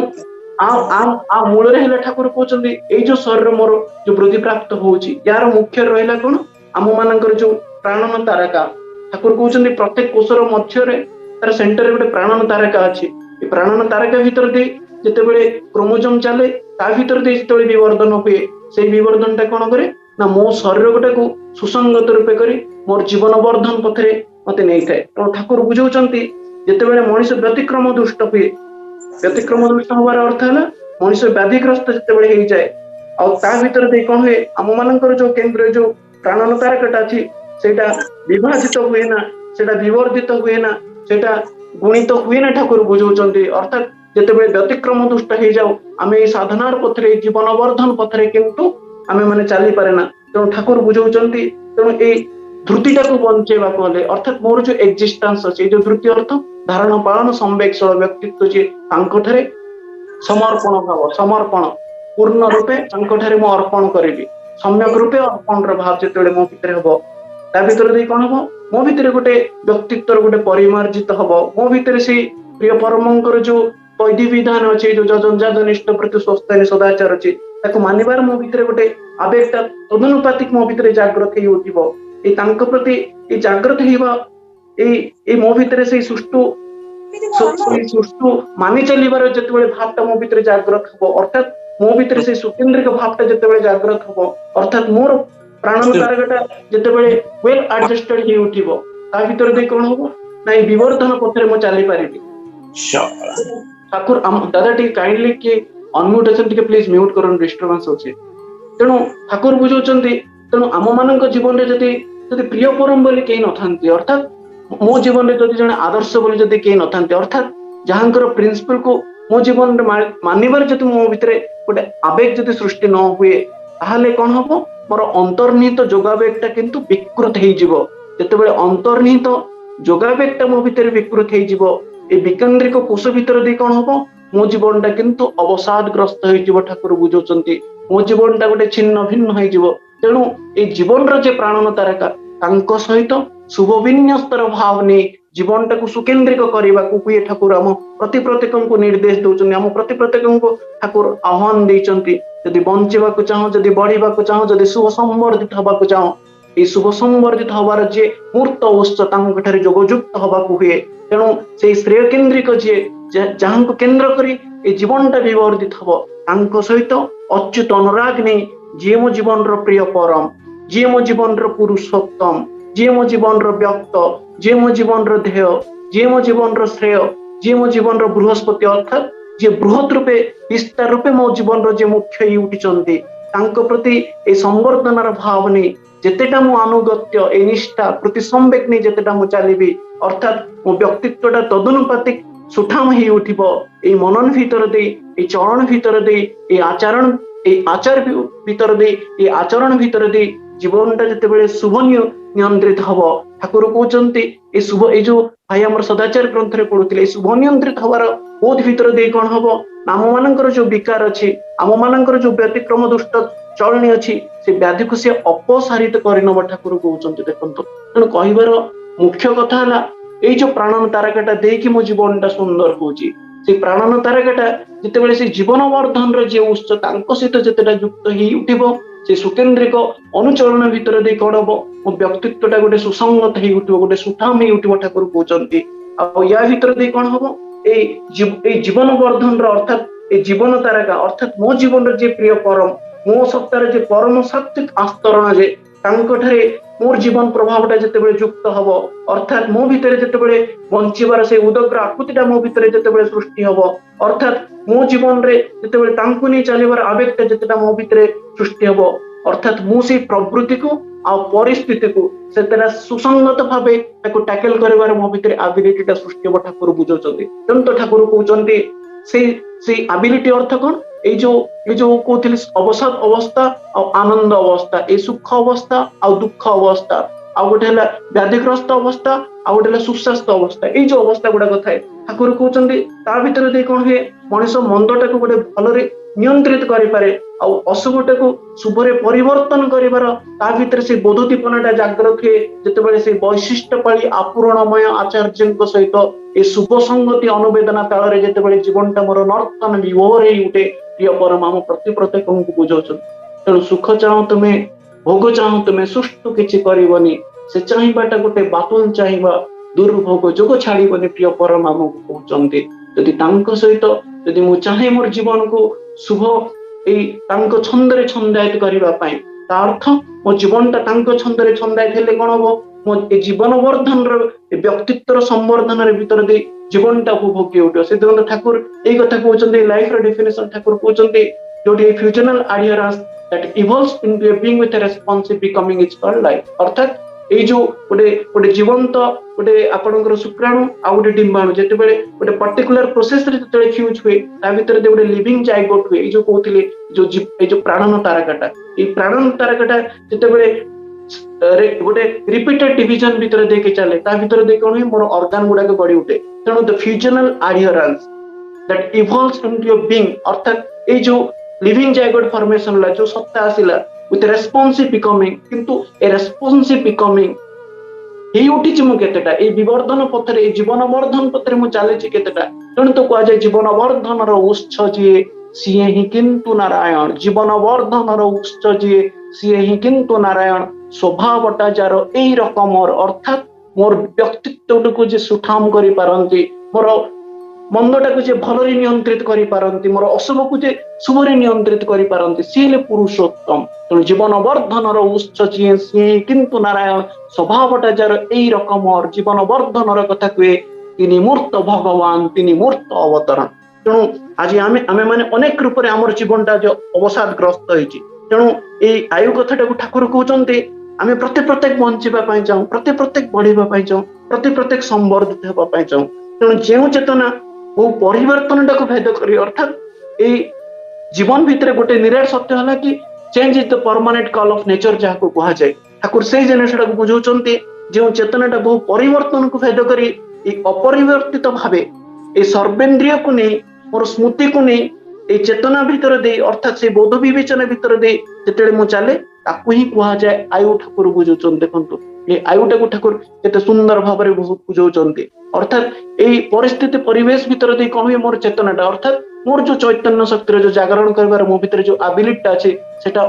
S2: ଆ ମୂଳରେ ହେଲେ ଠାକୁର କହୁଛନ୍ତି ଏଇ ଯୋଉ ଶରୀର ମୋର ଯୋଉ ବୃଦ୍ଧି ପ୍ରାପ୍ତ ହଉଛି, ୟାର ମୁଖ୍ୟ ରହିଲା କଣ, ଆମ ମାନଙ୍କର ଯୋଉ ପ୍ରାଣନ ତାରକା। ଠାକୁର କହୁଛନ୍ତି ପ୍ରତ୍ୟେକ କୋଷର ମଧ୍ୟରେ ତାର ସେଣ୍ଟରରେ ଗୋଟେ ପ୍ରାଣନ ତାରକା ଅଛି। ଏ ପ୍ରାଣନ ତାରକା ଭିତରେ ଦେଇ ଯେତେବେଳେ କ୍ରୋମୋଜୋମ ଚାଲେ, ତା ଭିତରେ ଦେଇ ଯେତେବେଳେ ବିବର୍ଦ୍ଧନ ହୁଏ, ସେଇ ବିବର୍ଦ୍ଧନଟା କଣ କରେ ନା ମୋ ଶରୀର ଗୋଟାକୁ ସୁସଙ୍ଗତ ରୂପେ କରି ମୋର ଜୀବନ ବର୍ଦ୍ଧନ ପଥରେ ମତେ ନେଇଥାଏ। ତେଣୁ ଠାକୁର ବୁଝାଉଛନ୍ତି ଯେତେବେଳେ ମଣିଷ ବ୍ୟତିକ୍ରମ ଦୁଷ୍ଟ ହୁଏ, ବ୍ୟତିକ୍ରମ ଦୁଷ୍ଟ ହବାର ଅର୍ଥ ହେଲା ମଣିଷ ବ୍ୟାଧିଗ୍ରସ୍ତ ଯେତେବେଳେ ହେଇଯାଏ, ଆଉ ତା ଭିତରେ ଦେଇ କଣ ହୁଏ, ଆମ ମାନଙ୍କର ଯୋଉ କେନ୍ଦ୍ରରେ ଯୋଉ ପ୍ରାଣନ ତାରକଟା ଅଛି, ସେଇଟା ବିଭାଜିତ ହୁଏ ନା, ସେଇଟା ବିବର୍ଦ୍ଧିତ ହୁଏ ନା, ସେଇଟା ଗୁଣିତ ହୁଏ ନା। ଠାକୁର ବୁଝାଉଛନ୍ତି ଅର୍ଥାତ୍ ଯେତେବେଳେ ବ୍ୟତିକ୍ରମ ଦୁଷ୍ଟ ହେଇଯାଉ, ଆମେ ଏଇ ସାଧନାର ପଥରେ, ଜୀବନ ବର୍ଦ୍ଧନ ପଥରେ କିନ୍ତୁ ଆମେ ମାନେ ଚାଲିପାରେ ନା। ତେଣୁ ଠାକୁର ବୁଝାଉଛନ୍ତି, ତେଣୁ ଏଇ ଧୃତିଟାକୁ ବଞ୍ଚେଇବାକୁ ହେଲେ, ଅର୍ଥାତ୍ ମୋର ଯୋଉ ଏକ୍ଜିଷ୍ଟାନ୍ସ ଅଛି, ଏଇ ଯୋଉ ଧୃତି ଅର୍ଥ ଧାରଣ ପାଳନ ସମ୍ବେକଶୀଳ ବ୍ୟକ୍ତିତ୍ୱ ଯିଏ, ତାଙ୍କଠାରେ ସମର୍ପଣ ଭାବ, ସମର୍ପଣ ପୂର୍ଣ୍ଣ ରୂପେ ତାଙ୍କଠାରେ ମୁଁ ଅର୍ପଣ କରିବି। ସମ୍ୟକ ରୂପେ ଅର୍ପଣର ଭାବ ଯେତେବେଳେ ମୋ ଭିତରେ ହବ, ତା ଭିତରେ ଦେଇ କଣ ହବ, ମୋ ଭିତରେ ଗୋଟେ ବ୍ୟକ୍ତିତ୍ୱର ଗୋଟେ ପରିମାର୍ଜିତ ହବ। ମୋ ଭିତରେ ସେଇ ପ୍ରିୟ ପରମଙ୍କର ଯୋଉ ବୈଧି ବିଧାନ ଅଛି, ଯୋଉ ଯଜଞ୍ଜାଜନିଷ୍ଠ ପ୍ରତି ସ୍ୱସ୍ତାନି ସଦାଚାର ଅଛି, ତାକୁ ମାନିବାର ମୋ ଭିତରେ ଗୋଟେ ଆବେଗଟା ତଦନୁପାତିକ ମୋ ଭିତରେ ଜାଗ୍ରତ ହେଇ ଉଠିବ। ଏଇ ତାଙ୍କ ପ୍ରତି ଏଇ ଜାଗ୍ରତ ହେଇବା, ଏଇ ମୋ ଭିତରେ ସେଇ ସୁଷ୍ଠୁ ମାନି ଚାଲିବାର ଯେତେବେଳେ ଭାବଟା ମୋ ଭିତରେ ଜାଗ୍ରତ ହବ, ଅର୍ଥାତ୍ ମୋ ଭିତରେ ସେଇ ସୁକେନ୍ଦ୍ରିକ ଭାବଟା ଯେତେବେଳେ ଜାଗ୍ରତ ହବ, ଅର୍ଥାତ୍ ମୋର ପ୍ରାଣନ ତାରକଟା ଯେତେବେଳେ ୱେଲ୍ ଆଡଜଷ୍ଟେଡ ହେଇ ଉଠିବ, ତା ଭିତରେ ଦେଇ କଣ ହବ ନା ଏଇ ବିବର୍ଦ୍ଧନ ପଥରେ ମୁଁ ଚାଲିପାରିବି। ଠାକୁର ଦାଦା ଟିକେ କାଇଣ୍ଡଲି କି ଅନମ୍ୟୁଟ ଅଛନ୍ତି, ଟିକେ ପ୍ଲିଜ ମ୍ୟୁଟ କରନ୍ତୁ, ଡିଷ୍ଟର୍ବାନ୍ସ ଅଛି। ତେଣୁ ଠାକୁର ବୁଝାଉଛନ୍ତି, ତେଣୁ ଆମ ମାନଙ୍କ ଜୀବନରେ ଯଦି ପ୍ରିୟ ପରମ ବୋଲି କେହି ନଥାନ୍ତି, ଅର୍ଥାତ୍ ମୋ ଜୀବନରେ ଯଦି ଜଣେ ଆଦର୍ଶ ବୋଲି ଯଦି କେହି ନଥାନ୍ତି, ଅର୍ଥାତ୍ ଯାହାଙ୍କର ପ୍ରିନ୍ସିପଲ କୁ ମୋ ଜୀବନରେ ମାନିବାର ଯଦି ମୋ ଭିତରେ ଗୋଟେ ଆବେଗ ଯଦି ସୃଷ୍ଟି ନ ହୁଏ, ତାହେଲେ କଣ ହବ, ମୋର ଅନ୍ତର୍ନିହିତ ଯୋଗାବେଗଟା କିନ୍ତୁ ବିକୃତ ହେଇଯିବ। ଯେତେବେଳେ ଅନ୍ତର୍ନିହିତ ଯୋଗାବେଗଟା ମୋ ଭିତରେ ବିକୃତ ହେଇଯିବ, এই ବିକେନ୍ଦ୍ରିକ କୋଷ ଭିତରେ ଦେଇ କଣ ହବ, ମୋ ଜୀବନଟା କିନ୍ତୁ ଅବସାଦଗ୍ରସ୍ତ ହେଇଯିବ। ଠାକୁର ବୁଝାଉଛନ୍ତି ମୋ ଜୀବନଟା ଗୋଟେ ଛିନ୍ନ ଭିନ୍ନ ହେଇଯିବ। ତେଣୁ ଏଇ ଜୀବନର ଯେ ପ୍ରାଣନ ତାରକା, ତାଙ୍କ ସହିତ ଶୁଭ ବିନ୍ୟସ୍ତର ଭାବ ନେଇ जीवन टाकू सुकेन्द्रिक करने को हुए ठाकुर आम प्रति प्रत्येक को निर्देश दौरान आम प्रति प्रत्येक को ठाकुर आह्वान देते जदि बंचा चाहो जदि बढ़ा चाहो जदि शुभ संवर्धित हवा चाहो ये शुभ संवर्धित हबार जी मूर्त उत्स जोगयुक्त हवा हुए तेणु से श्रेय केन्द्रिक जी जहाँ को केन्द्र करी जीवन टा विवर्धित हम सहित अच्युत अनुराग नहीं जी मो जीवन प्रिय परम जी मो जीवन पुरुषोत्तम जी मो जीवन व्यक्त जी मो जीवन ध्येय जी मो जीवन श्रेय जी मो जीवन बृहस्पति अर्थात जी बृहत रूपे विस्तार रूपे मो जीवन जे मुख्य उठी प्रति ए संवर्धनार भाव नहीं जेतेटा मो अनुगत्य ए निष्ठा प्रति संवेक नहीं जेतेटा मो चलिबी अर्थात मो व्यक्तित्वटा तदनुपातिक सुठाम ही उठिबो ए मनन भीतर दे ए चरण भीतर दे ए आचार भीतर दे ए आचरण भीतर दे जीवनटा जेतेबेले शुभ नियंत्रित हबो ठाकुर कहउचंती ए शुभ ए जो भाई हमर सदाचार ग्रंथ रे पढुतिले ए शुभ नियंत्रित हबार बोध भीतर दे कोन हबो नाम मानकर जो विकार अछि आम मानकर जो व्यतिक्रम दुष्ट चलनी अच्छी से व्याधि को सी अपसारित करनब ठाकुर कहउचंती देखंतु तेणु कहबार मुख्य कथा हला ए जो प्राणन तारकाटा देकी मो जीवनटा सुंदर होची से प्राणन तारकाटा जेतेबेले से जीवन वर्धन रे जे उच्च तांको सहित जेतेटा युक्त ही उठिबो से सुकेन्द्रिक अनुचरण भीतर दे कोन हबो मो व्यक्तित्वटा गोटे सुसंगत ही उठिबो गोटे सुठाम ही उठिबो ठाकुर कहउचंती आ या भीतर दे कोन हबो ए जीवन वर्धन रो अर्थात ए जीवन तारका अर्थात मो जीवन रे जे प्रिय परम मो सत्तार जे परम सात्विक आस्तरण जे तांकठारे मोर जीवन प्रभावटा जेतेबेले युक्त हबो अर्थात मो भितरे जेतेबेले बंचिबार से उदग्र आकृतिटा मो भितरे जेतेबेले सृष्टि हबो अर्थात मो जीवन रे जेतेबेले तांकु नै चलिबार आवेगटा जेतेटा मो भितरे सृष्टि हबो अर्थात मो से प्रवृत्ति को आ परिस्थिति को सेतेरा सुसंगत भावे ताको टैकल करबार मो भितरे एबिलिटीटा सृष्टि हबो ठाकुर बुझौचंती तेणु ठाकुर कहउचंती से एबिलिटी अर्थ कोन ए जो कहते अवसाद अवस्था और आनंद अवस्था ए सुख अवस्था और दुख अवस्था आ गोटे व्याधिग्रस्त अवस्था आ गोटे सुस्वास्थ्य अवस्था ये जो अवस्था गुड़ाक थाए ठाकुर कहते ता भीतर दे कौन हुए मनीष मंदटा को गोटे भलरे नियंत्रित करें अशुभटा को शुभरे परिवर्तन कर भीतर से बोधदीपनाटा जागृत हुए जितेबाला से वैशिष्ट्यपाली आपूरणमय आचार्य सहित ए शुभ संगति अनुवेदना ताल जितेबाला जीवनटा मोर नर्तन विभोर उठे प्रिय परम आम प्रति प्रत्येक को बुझाऊँ तेणु सुख चाह तुम्हें भोग चाह तुम्हें सुष्टु किसी करनी से चाहवाटा गोटे बातुल चाहवा दुर्भोग जोग छाड़बनी प्रिय परम आमको कहते यदि सहित यदि मु चाहे मोर जीवन को शुभ छंदरे छंदायित करने अर्थ मो जीवनटा छंदरे छंदायित हेले कौन हम मो जीवन वर्धन व्यक्तित्व संवर्धन भीतर दे जीवनटा भोगी उठो से ठाकुर यही कथा कहते लाइफ डेफिनेशन ठाकुर कहते जो fusional adherence that evolves into a being with a responsive becoming is called life अर्थात ये जो गोटे जीवंत गोटे आपणकर शुक्राणु आ गोटे डिम्बाणु जितेबाला गोटे पर्टिकुलर प्रोसेस रे फ्यूज हुए ता भीतर गोटे लिविंग जाइगोट हुए जो कहते जो प्राणन तारकाटा ये प्राणन तारकाटा जितेबाला गोटे रिपीटेड डिविजन भीतर देके चले ता भीतर दे कौन मोर ऑर्गन गुड़ाक बढ़ी उठे तेणु the fusional adherence that evolves into a being अर्थात ये जो लिविंग जाइगोट फॉर्मेशन ला जो सत्ता आसिला with responsive becoming किंतु ए responsive becoming हे उठी मु केतेटा ए विवर्धन पथरे ए जीवन वर्धन पथरे मु चले केतेटा तेणु तो कह जाए जीवन वर्धन उत्स जी सीए ही किंतु नारायण जीवन वर्धन उत्स जी सीए ही किंतु नारायण स्वभावटा जार एई रकम अर्थात मोर व्यक्तित्व को जे सुठाम करि पारंती मोर मंदटा को जे भलरे नियंत्रित करि पारंती मोर अशुभ को जे शुभरे नियंत्रित करि पारंती सीले पुरुषोत्तम तेणु जीवन वर्धन उत्स जी सी किंतु नारायण स्वभावटा जार एई रकम जीवन वर्धन कथा कहे तिनी मूर्त भगवान तिनी मूर्त अवतरण तेणु आज आमे माने अनेक रूप से आमर जीवनटा जो अवसाद ग्रस्त होइछि तेणु ए आयु कथाटा को ठाकुर कहउचंती आमे प्रत्येक बंचिबा चाहूँ प्रत्येक बढ़िबा चाहूँ प्रत्येक संवर्धित होगा चाहूँ तेणु जो चेतना वो परिवर्तन टाक भेद कर अर्थात ये जीवन भितर गोटे निराट सत्य है कि change is the permanent call of nature जहाँ को कह जाए ठाकुर से जिनटा बुझाते जो चेतनाटा बहु परिवर्तन को भेद कर अपरिवर्तित भावे ये सर्वेन्द्रिय को नहीं मोर स्मृति को नहीं এই চেতনা ভিতরে দেଇ অর্থাৎ সেই ବୋଧ ବିବେଚନା ଭିତରେ ଦେଇ ଯେତେବେଳେ ମୁଁ ଚାଲେ ତାକୁ ହିଁ କୁହାଯାଏ ଆୟୁ ଠାକୁର ବୁଝଉଛନ୍ତି। ଦେଖନ୍ତୁ এই ଆୟୁଟାକୁ ଠାକୁର କେତେ ସୁନ୍ଦର ଭାବରେ ବୁଝଉଛନ୍ତି। ଅର୍ଥାৎ ଏଇ ପରିସ୍ଥିତି ପରିବେଶ ଭିତରେ ଦେଇ କଣ ହୁଏ ମୋର ଚେତନାଟା ଅର୍ଥାৎ ମୋର ଯୋଉ ଚୈତନ୍ୟ ଶକ୍ତିର ଯୋଉ ଜାଗରଣ କରିବାର ମୋ ଭିତରେ ଯୋଉ ଆବିଲିଟିଟା ଅଛି ସେଟା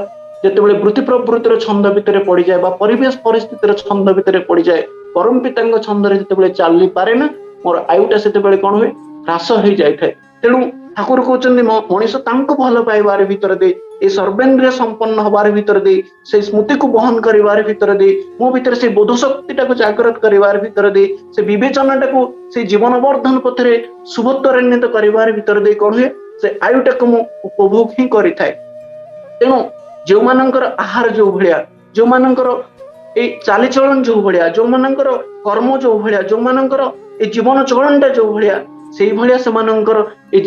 S2: ଯେତେବେଳେ ବୃତ୍ତି ପ୍ରବୃତ୍ତିର ଛନ୍ଦ ଭିତରେ ପଡିଯାଏ ବା ପରିବେଶ ପରିସ୍ଥିତିର ଛନ୍ଦ ଭିତରେ ପଡିଯାଏ ପରମ ପିତାଙ୍କ ଛନ୍ଦରେ ଯେତେବେଳେ ଚାଲି ପାରେ ନା ମୋର ଆୟୁଟା ସେତେବେଳେ କଣ ହୁଏ ହ୍ରାସ ହେଇଯାଇଥାଏ। ତେଣୁ ଠାକୁର କହୁଛନ୍ତି ମଣିଷ ତାଙ୍କୁ ଭଲ ପାଇବାର ଭିତରେ ଦେଇ এই ସର୍ବେନ୍ଦ୍ରିୟ ସମ୍ପନ୍ନ ହବାର ଭିତରେ ଦେଇ ସେଇ ସ୍ମୃତିକୁ ବହନ କରିବାର ଭିତରେ ଦେଇ ମୋ ଭିତରେ ସେଇ ବୋଧ ଶକ୍ତିଟାକୁ ଜାଗ୍ରତ କରିବାର ଭିତରେ ଦେଇ ସେ ବିବେଚନାଟାକୁ ସେଇ ଜୀବନ ବର୍ଦ୍ଧନ ପଥରେ ଶୁଭତ୍ୱରାନ୍ୱିତ କରିବାର ଭିତରେ ଦେଇ କଣ ହୁଏ ସେ ଆୟୁଟାକୁ ମୁଁ ଉପଭୋଗ ହିଁ କରିଥାଏ। ତେଣୁ ଯୋଉମାନଙ୍କର ଆହାର ଯୋଉ ଭଳିଆ ଯୋଉମାନଙ୍କର ଏଇ ଚାଲିଚଳନ ଯୋଉ ଭଳିଆ ଯୋଉମାନଙ୍କର କର୍ମ ଯୋଉ ଭଳିଆ ଯୋଉମାନଙ୍କର ଏଇ ଜୀବନ ଚଳନଟା ଯୋଉ ଭଳିଆ ସେଇଭଳିଆ ସେମାନଙ୍କର ଏଇ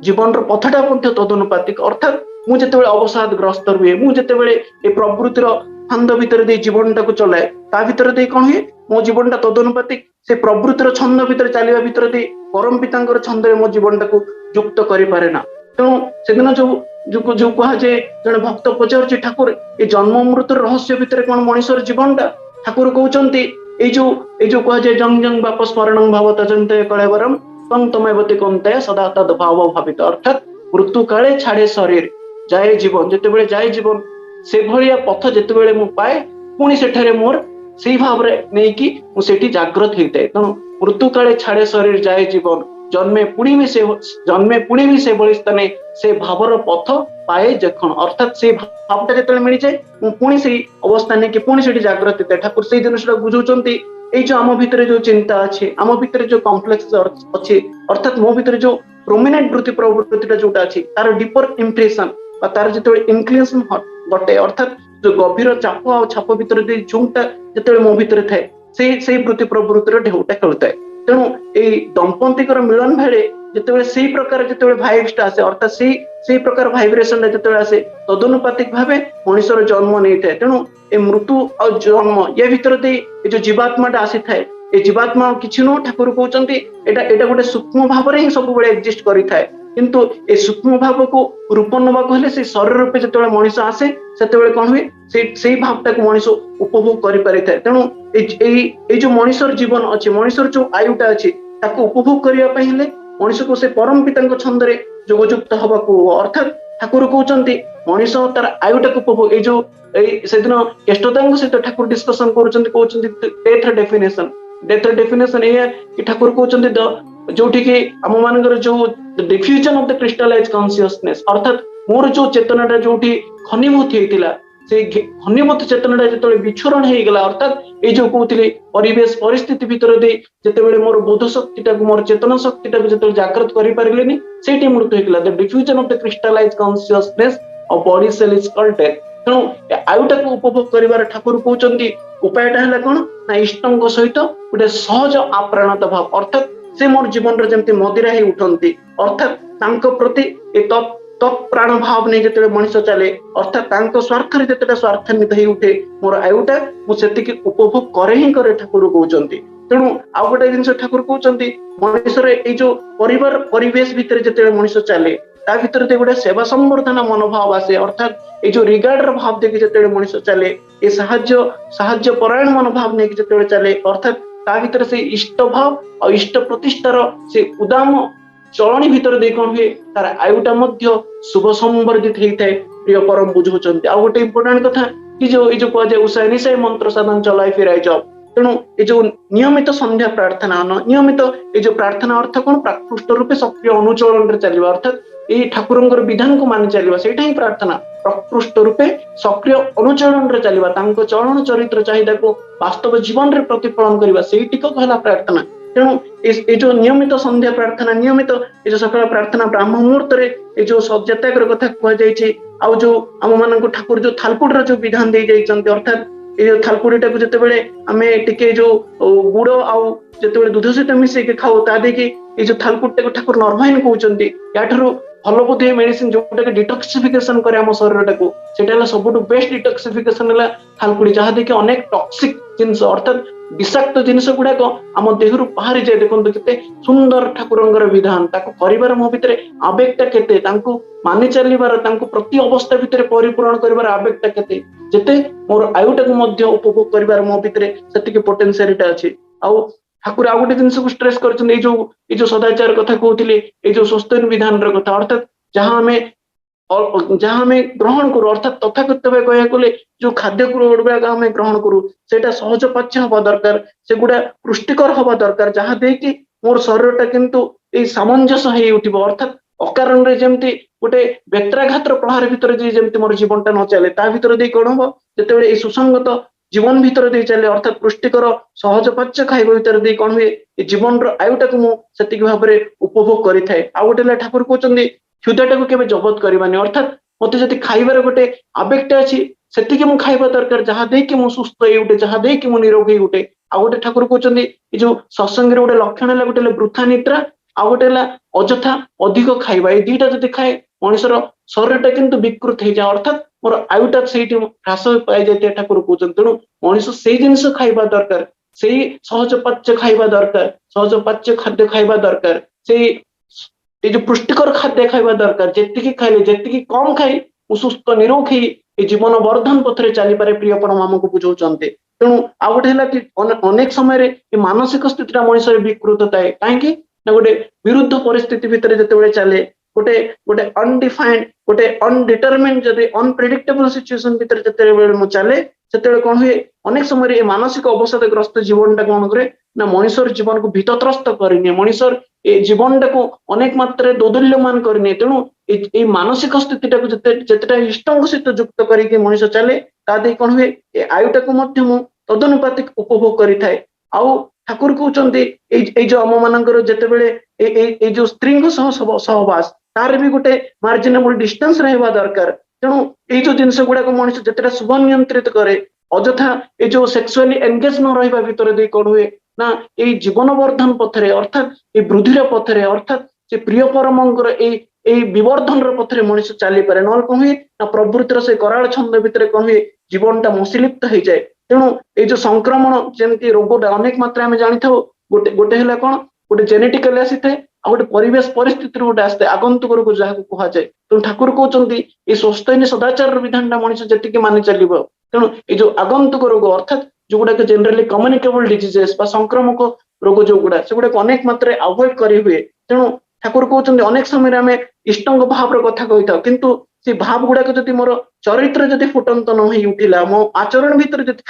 S2: ଜୀବନର ପଥଟା ମଧ୍ୟ ତଦନୁପାତିକ। ଅର୍ଥାତ୍ ମୁଁ ଯେତେବେଳେ ଅବସାଦ ଗ୍ରସ୍ତ ହୁଏ ମୁଁ ଯେତେବେଳେ ଏ ପ୍ରବୃତ୍ତିର ଫାନ୍ଦ ଭିତରେ ଦେଇ ଜୀବନଟାକୁ ଚଲାଏ ତା ଭିତରେ ଦେଇ କଣ ହୁଏ ମୋ ଜୀବନଟା ତଦନୁପାତିକ ସେ ପ୍ରବୃତ୍ତିର ଛନ୍ଦ ଭିତରେ ଚାଲିବା ଭିତରେ ଦେଇ ପରମ ପିତାଙ୍କର ଛନ୍ଦରେ ମୋ ଜୀବନଟାକୁ ଯୁକ୍ତ କରିପାରେ ନା। ତେଣୁ ସେଦିନ ଯୋଉ କୁହାଯାଏ ଜଣେ ଭକ୍ତ ପଚାରୁଛି ଠାକୁର ଏ ଜନ୍ମ ମୃତ୍ୟୁର ରହସ୍ୟ ଭିତରେ କଣ ମଣିଷର ଜୀବନଟା ଠାକୁର କହୁଛନ୍ତି ଏଇ ଯୋଉ କୁହାଯାଏ ଜଙ୍ଗ ଜଙ୍ଗ ବାପ ସ୍ମରଣ ଭାବତ ଜନ୍ତେ କଳେବରମ ତଂ ତମେବତୀ କନ୍ତେ ସଦା ତଦ୍ ଭାବ ଭାବିତ। ଅର୍ଥାତ୍ ମୃତ୍ୟୁ କାଳେ ଛାଡେ ଶରୀର ଯାଏ ଜୀବନ ଯେତେବେଳେ ଯାଏ ଜୀବନ ସେଭଳିଆ ପଥ ଯେତେବେଳେ ମୁଁ ପାଏ ପୁଣି ସେଠାରେ ମୋର ସେଇ ଭାବରେ ନେଇକି ମୁଁ ସେଠି ଜାଗ୍ରତ ହେଇଥାଏ। ତେଣୁ ମୃତ୍ୟୁ କାଳେ ଛାଡେ ଶରୀର ଯାଏ ଜୀବନ ଜନ୍ମେ ପୁଣି ବି ସେଭଳି ସ୍ଥାନେ ସେ ଭାବର ପଥ ପାଏ ଯେଖଣ। ଅର୍ଥାତ୍ ସେଇ ଭାବଟା ଯେତେବେଳେ ମିଳିଯାଏ ମୁଁ ପୁଣି ସେଇ ଅବସ୍ଥା ନେଇକି ପୁଣି ସେଠି ଜାଗ୍ରତ ହେଇଥାଏ। ଠାକୁର ସେଇ ଜିନିଷଟା ବୁଝଉଛନ୍ତି ଏଇ ଯୋଉ ଆମ ଭିତରେ ଯୋଉ ଚିନ୍ତା ଅଛି ଆମ ଭିତରେ ଯୋଉ କମ୍ପ୍ଲେକ୍ସ ଅଛି ଅର୍ଥାତ୍ ମୋ ଭିତରେ ଯୋଉ ପ୍ରୋମିନେଣ୍ଟ ବୃତ୍ତି ପ୍ରବୃତ୍ତିଟା ଯୋଉଟା ଅଛି ତାର ଡିପର ଇମ୍ପ୍ରେସନ ବା ତାର ଯେତେବେଳେ ଇନକ୍ଲିନେସନ ଘଟେ ଅର୍ଥାତ୍ ଯୋଉ ଗଭୀର ଚାପ ଆଉ ଛାପ ଭିତରେ ଦେଇ ଝୁଙ୍କଟା ଯେତେବେଳେ ମୋ ଭିତରେ ଥାଏ ସେଇ ବୃତ୍ତି ପ୍ରବୃତ୍ତିର ଢେଉଟା ଖେଳୁଥାଏ। ତେଣୁ ଏଇ ଦମ୍ପତିଙ୍କର ମିଳନ ବେଳେ ଯେତେବେଳେ ସେଇ ପ୍ରକାର ଯେତେବେଳେ ଭାଇବ୍ସଟା ଆସେ ଅର୍ଥାତ୍ ସେଇ ପ୍ରକାର ଭାଇବ୍ରେସନଟା ଯେତେବେଳେ ଆସେ ତଦନୁପାତିକ ଭାବେ ମଣିଷର ଜନ୍ମ ନେଇଥାଏ। ତେଣୁ ଏ ମୃତ୍ୟୁ ଆଉ ଜନ୍ମ ଏ ଭିତରେ ଦେଇ ଏ ଯୋଉ ଜୀବାତ୍ମାଟା ଆସିଥାଏ ଏ ଜୀବାତ୍ମା କିଛି ନୁହଁ ଠାକୁର କହୁଛନ୍ତି ଏଇଟା ଗୋଟେ ସୂକ୍ଷ୍ମ ଭାବରେ ହିଁ ସବୁବେଳେ ଏକ୍ଜିଷ୍ଟ କରିଥାଏ। କିନ୍ତୁ ଏ ସୂକ୍ଷ୍ମ ଭାବକୁ ରୂପ ନେବାକୁ ହେଲେ ସେଇ ଶରୀର ରୂପେ ଯେତେବେଳେ ମଣିଷ ଆସେ ସେତେବେଳେ କଣ ହୁଏ ସେଇ ଭାବଟାକୁ ମଣିଷ ଉପଭୋଗ କରିପାରିଥାଏ। ତେଣୁ ଏଇ ଯୋଉ ମଣିଷର ଜୀବନ ଅଛି ମଣିଷର ଯୋଉ ଆୟୁଟା ଅଛି ତାକୁ ଉପଭୋଗ କରିବା ପାଇଁ ହେଲେ ମଣିଷକୁ ସେ ପରମ ପିତାଙ୍କ ଛନ୍ଦରେ ଯୋଗଯୁକ୍ତ ହବାକୁ ଅର୍ଥାତ୍ ଠାକୁର କହୁଛନ୍ତି ମଣିଷ ତାର ଆୟୁଟାକୁ ଉପଭୋଗ ଏଇ ସେଦିନ କେଷ୍ଟଦାଙ୍କ ସହିତ ଠାକୁର ଡିସ୍କସନ କରୁଛନ୍ତି କହୁଛନ୍ତି ଡେଥର ଡେଫିନେସନ ଏଇଆ କି ଠାକୁର କହୁଛନ୍ତି ଯୋଉଠି କି ଆମ ମାନଙ୍କର ଯୋଉ diffusion of the crystallize consciousness ଅର୍ଥାତ୍ ମୋର ଯୋଉ ଚେତନାଟା ଯୋଉଠି ଘନୀଭୂତ ହେଇଥିଲା ସେଇ ଘନୀଭୂତ ଚେତନାଟା ଯେତେବେଳେ ବିଛୁରଣ ହେଇଗଲା ଅର୍ଥାତ୍ ଏଇ ଯୋଉ କହୁଥିଲି ପରିବେଶ ପରିସ୍ଥିତି ଭିତରେ ଦେଇ ଯେତେବେଳେ ମୋର ବୋଧ ଶକ୍ତିଟାକୁ ମୋର ଚେତନା ଶକ୍ତିଟାକୁ ଯେତେବେଳେ ଜାଗ୍ରତ କରିପାରିଲେନି ସେଇଠି ମୃତ୍ୟୁ ହେଇଗଲା। The diffusion of the crystallize consciousness of body cell is called death. ତେଣୁ ଆୟୁଟାକୁ ଉପଭୋଗ କରିବାର ଠାକୁର କହୁଛନ୍ତି ଉପାୟଟା ହେଲା କଣ ନା ଇଷ୍ଟଙ୍କ ସହିତ ଗୋଟେ ସହଜ ଆପ୍ରାଣତ ଭାବ ଅର୍ଥାତ୍ ସେ ମୋର ଜୀବନରେ ଯେମିତି ମଦିରା ହେଇ ଉଠନ୍ତି ଅର୍ଥାତ୍ ତାଙ୍କ ପ୍ରତି ଏ ତତ୍ପ୍ରାଣ ଭାବ ନେଇ ଯେତେବେଳେ ମଣିଷ ଚାଲେ ଅର୍ଥାତ୍ ତାଙ୍କ ସ୍ୱାର୍ଥରେ ଯେତେଟା ସ୍ୱାର୍ଥାନ୍ୱିତ ହେଇ ଉଠେ ମୋର ଆୟୁଟା ମୁଁ ସେତିକି ଉପଭୋଗ କରେ ହିଁ କରେ ଠାକୁର କହୁଛନ୍ତି। ତେଣୁ ଆଉ ଗୋଟେ ଜିନିଷ ଠାକୁର କହୁଛନ୍ତି ମଣିଷର ଏଇ ଯୋଉ ପରିବାର ପରିବେଶ ଭିତରେ ଯେତେବେଳେ ମଣିଷ ଚାଲେ ତା ଭିତରେ ଗୋଟେ ସେବା ସମ୍ବର୍ଦ୍ଧନା ମନୋଭାବ ଆସେ ଅର୍ଥାତ୍ ଏଇ ଯୋଉ ରିଗାର୍ଡର ଭାବ ଦେଇକି ଯେତେବେଳେ ମଣିଷ ଚାଲେ ଏ ସାହାଯ୍ୟ ପରାୟଣ ମନୋଭାବ ନେଇକି ଯେତେବେଳେ ଚାଲେ ଅର୍ଥାତ୍ ତା ଭିତରେ ସେଇ ଇଷ୍ଟ ଭାବ ଆଉ ଇଷ୍ଟ ପ୍ରତିଷ୍ଠାର ସେ ଉଦାମ ଚଳଣି ଭିତରେ ଦେଇ କଣ ହୁଏ ତାର ଆୟୁଟା ମଧ୍ୟ ଶୁଭ ସମ୍ବର୍ଦ୍ଧିତ ହେଇଥାଏ। ପ୍ରିୟ ପରମ ବୁଝଉଛନ୍ତି ଆଉ ଗୋଟେ ଇମ୍ପୋର୍ଟାଣ୍ଟ କଥା କି ଏଇ ଯୋଉ କୁହାଯାଏ ଉଷାଏ ନିଶାଏ ମନ୍ତ୍ର ସାଧନ ଚଲାଇ ଫିରାଇ ଯାଅ। ତେଣୁ ଏ ଯୋଉ ନିୟମିତ ସନ୍ଧ୍ୟା ପ୍ରାର୍ଥନା ନିୟମିତ ଏଇ ଯୋଉ ପ୍ରାର୍ଥନା ଅର୍ଥ କଣ ପ୍ରାକୃଷ୍ଟ ରୂପେ ସକ୍ରିୟ ଅନୁଚଳନରେ ଚାଲିବା ଅର୍ଥାତ୍ ଏଇ ଠାକୁରଙ୍କର ବିଧାନକୁ ମାନି ଚାଲିବା ସେଇଟା ହିଁ ପ୍ରାର୍ଥନା। ପ୍ରକୃଷ୍ଟ ରୂପେ ସକ୍ରିୟ ଅନୁଚଳନରେ ଚାଲିବା ତାଙ୍କ ଚଳନ ଚରିତ୍ର ଚାହିଦାକୁ ବାସ୍ତବ ଜୀବନରେ ପ୍ରତିଫଳନ କରିବା ସେଇଟିକ ହେଲା ପ୍ରାର୍ଥନା। ତେଣୁ ଏଇ ଯୋଉ ନିୟମିତ ସନ୍ଧ୍ୟା ପ୍ରାର୍ଥନା ନିୟମିତ ଏଇ ଯୋଉ ସକାଳ ପ୍ରାର୍ଥନା ବ୍ରାହ୍ମ ମୁହୂର୍ତ୍ତରେ ଏଇ ଯୋଉ ସତ୍ୟାଗ୍ର କଥା କୁହାଯାଇଛି ଆଉ ଯୋଉ ଆମ ମାନଙ୍କୁ ଠାକୁର ଯୋଉ ଥାଲକୁଡିର ଯୋଉ ବିଧାନ ଦେଇ ଯାଇଛନ୍ତି ଅର୍ଥାତ୍ ଏଇ ଯୋଉ ଥାଲକୁଡିଟାକୁ ଯେତେବେଳେ ଆମେ ଟିକେ ଯୋଉ ଗୁଡ ଆଉ ଯେତେବେଳେ ଦୁଧ ସହିତ ମିଶେଇକି ଖାଉ ତା ଦେଇକି ଏଇ ଯୋଉ ଥାଲକୁଡିଟାକୁ ଠାକୁର ନର୍ଭାଇନ କହୁଛନ୍ତି ୟାଠାରୁ ଭଲ ବୋଧେ ମେଡିସିନ ଯୋଉଟାକି ଡିଟକ୍ସିଫିକେସନ କରେ ଆମ ଶରୀରଟାକୁ ସେଇଟା ହେଲା ସବୁଠୁ ବେଷ୍ଟ ଡିଟକ୍ସିଫିକେସନ ହେଲା ଥାଲକୁଡି ଯାହା ଦେଇକି ଅନେକ ଟକ୍ସିକ ଜିନିଷ ଅର୍ଥାତ୍ विषाक्त जिनिस गुड़ाक आम देहरु बाहरी जाए देखो केते सुंदर ठाकुरंगर विधान ताको करिवार मो भितरे आवेगटा केते तांको मानि चलिबार तांको प्रति अवस्था भितरे परिपूरण करिवार आवेगटा केते जेते मोर आयुटाको मध्य उपभोग करिवार मो भितरे सेतिके पोटेंशियलिटी अछि आउ ठाकुर आ गोटे जिनिस को स्ट्रेस करछन ए जो सदाचार कथा कहउथिले ए जो स्वस्तिन विधान र कथा अर्थात जहाँ हमें ग्रहण करू अर्थात तथाकथित भाव कह गले जो खाद्य गुड़ाक आम ग्रहण करू से सहज पाच्य हवा दरकार से गुड़ा पुष्टिकर हवा दरकार जहाँ देकी मोर शरीर टा किंतु ए सामंजस्य हो उठिबो अर्थात अकारण रे जेमती गोटे बेत्राघातर प्रहार भितर जेमती मोर जीवन टा न चले ता भितर दे कोन हो जेतेबेले ए सुसंगत जीवन भितर दे चले अर्थात पुष्टिकर सहज पाच्य खाइबा भितर दे कोन हुए ए जीवन रो आयुटाକୁ मु सेतिक भाबरे उपभोग करि थाए आ गोटे ठाकुर कहउचंदी क्षुधाटाକୁ केबे जबत करबानी अर्थात मते जति खाइबार गोटे आवेगटा अछि सेतिके मु खाइबा दरकार जहाँ देकी मु सुस्थ हे उठे जहाँ देकी मु निरोगी उठे आ गोटे ठाकुर कहउचंदी ए जो सत्संग रे गोटे लक्षण है गोटे वृथा निद्रा आ गोटे अजथा अधिक खाइबा ए दुईटा जति खाए मनुष्यर शरीरटा किंतु विकृत हो जाए अर्थात मोर आयुटा से ह्रास पाई जाए ठाकुर कहउचंदी तेणु मनुष्य से जिनिस खाइबा दरकार से सहज पाच्य खाइबा दरकार सहज पाच्य खाद्य खाइबा दरकार से ये जो पुष्टिकर खाद्य खाइबा दरकार जेतिकी खाइले जेतिकी कम खाई सुस्थ निरोगी ए जीवन वर्धन पथरे चली पारे प्रिय परम आमको बुझाउचंते तेणु आ गोटे है कि अनेक समय रे मानसिक स्थिति मनुष्य विकृत थाए कहीं गोटे विरुद्ध परिस्थिति भितर जिते चले गोटे गोटे अनडिफाइंड गोटे अनडिटरमिन्ड जदि अनप्रेडिक्टेबल सिचुएशन भितर जिते चले से कौन हुए अनेक समय मानसिक अवसादग्रस्त जीवन टा कौन करे ना मनुष्य जीवन को भीतत्रस्त करनी मनुष्य ए जीवन टाक अनेक मात्रा दोदुल्यमान करनी तेणु ए मानसिक स्थिति जितेटा इष्टों सहित युक्त करके मनुष्य चले तादे कौन हुए ए आयुटाक तदनुपातिक उपभोग करि थाए आउ ठाकुर कहउचंदी जो आम मानकर जितेबेले जो स्त्री सहवास तार भी गोटे मार्जिनेबल डिस्टेंस रहबा दरकार तेणु ये जो जिनस गुड़ाक मनुष्य जितेटा शुभ नियंत्रित करे अजथा ये जो सेक्सुअली एंगेज न रहा भितर दे कौन हुए ना ये जीवन वर्धन पथरे अर्थात ये वृद्धिर पथरे अर्थात से प्रिय परमंकर विवर्धन पथरे मनुष्य चली पारे न कौन हुए ना प्रवृत्तिर से कराल छंद भितर कौन हुए जीवनटा मसीलिप्त हो जाए तेणु ये जो संक्रमण जमी रोगटा अनेक मात्रा आम जानी था गोटे गोटे है कौन गोटे जेनेटिकली आसी थाए आ गोटे परिवेश परिस्थिति गोटे आसते आगंतुक रोग जहाँ कहुए तेणु ठाकुर कहउचंदी ये स्वस्थ सदाचार विधान मनुष्य जी मानि चलो तेणु ये जो आगंतुक रोग अर्थात जो गुड़ाक जेनराली कम्युनिकेबल डिजीजेस संक्रामक रोग जो गुड़ा से गुड़ाक अनेक मात्रा अवॉइड करी हुए तेणु ठाकुर कहउचंदी अनेक समय आम इष्टंग भाव कथा कही था किंतु से भाव गुड़ाक जदि मोर चरित्र जदि फुटंत न हो उठिला मो आचरण भितर जदि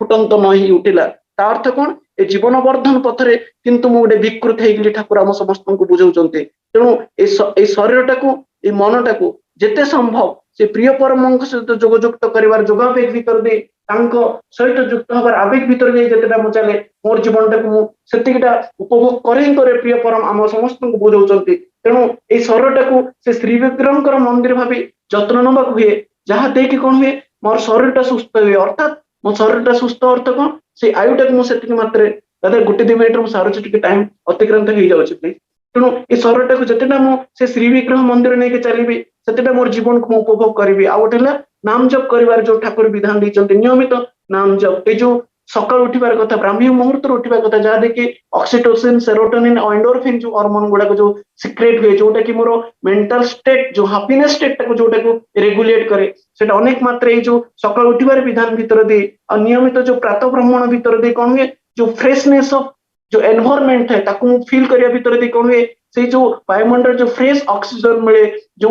S2: फुटंत न हो उठिला ता अर्थ कौन ए जीवन वर्धन पथरे किंतु मु गोटे विकृत होगी ठाकुर आम समस्त को बुझाउचंती तेणु ए शरीरटा को ए मनटा को जेते संभव से प्रिय परम सहित जोगयुक्त कर जोगावेग भीतर दे सहित युक्त हबार आवेग भीतर दे जितेटा मु चले मोर जीवनटा को मुझा उपभोग करे प्रिय परम आम समस्त को बुझाउचंती तेणु ए शरीरटा को से श्री विग्रह मंदिर भावी जत्न नवा हुए जहाँ देकी कौन हुए मोर शरीरटा सुस्थ हुए अर्थात मो शरीरटा सुस्थ अर्थ कौन से आयुटा मुझे मात्रे दादा गोटे 2 मिनिट में सारूँ टी टाइम अतिक्रांत हो जाऊँ प्लीज तेणु ये शरीरटा को जितेटा मुझे श्री विग्रह मंदिर नहीं चली से मोर जीवन को उपभोग करी आ गोटे नाम जप कर जो ठाकुर विधान देते नियमित नाम जप ये जो सकाल उठार कथा ब्राह्मी मुहूर्त उठा कथा जहाँ देखिए ऑक्सीटोसिन सेरोटोनिन और एंडोरफिन जो हार्मोन गुड़ाक जो सिक्रेट हुए जोटा कि मोर मेंटल स्टेट जो हैप्पीनेस स्टेट जोटा को रेगुलेट करे से अनेक मात्रा जो सकाल उठार विधान भीतर दे और नियमित जो प्रातः भ्रमण भीतर दे कौन हुए जो फ्रेशनेस ऑफ जो एनवायरमेंट है ताकू फील करिया भीतर दे कौन हुए से जो वायुमंडल जो फ्रेश ऑक्सीजन मिले जो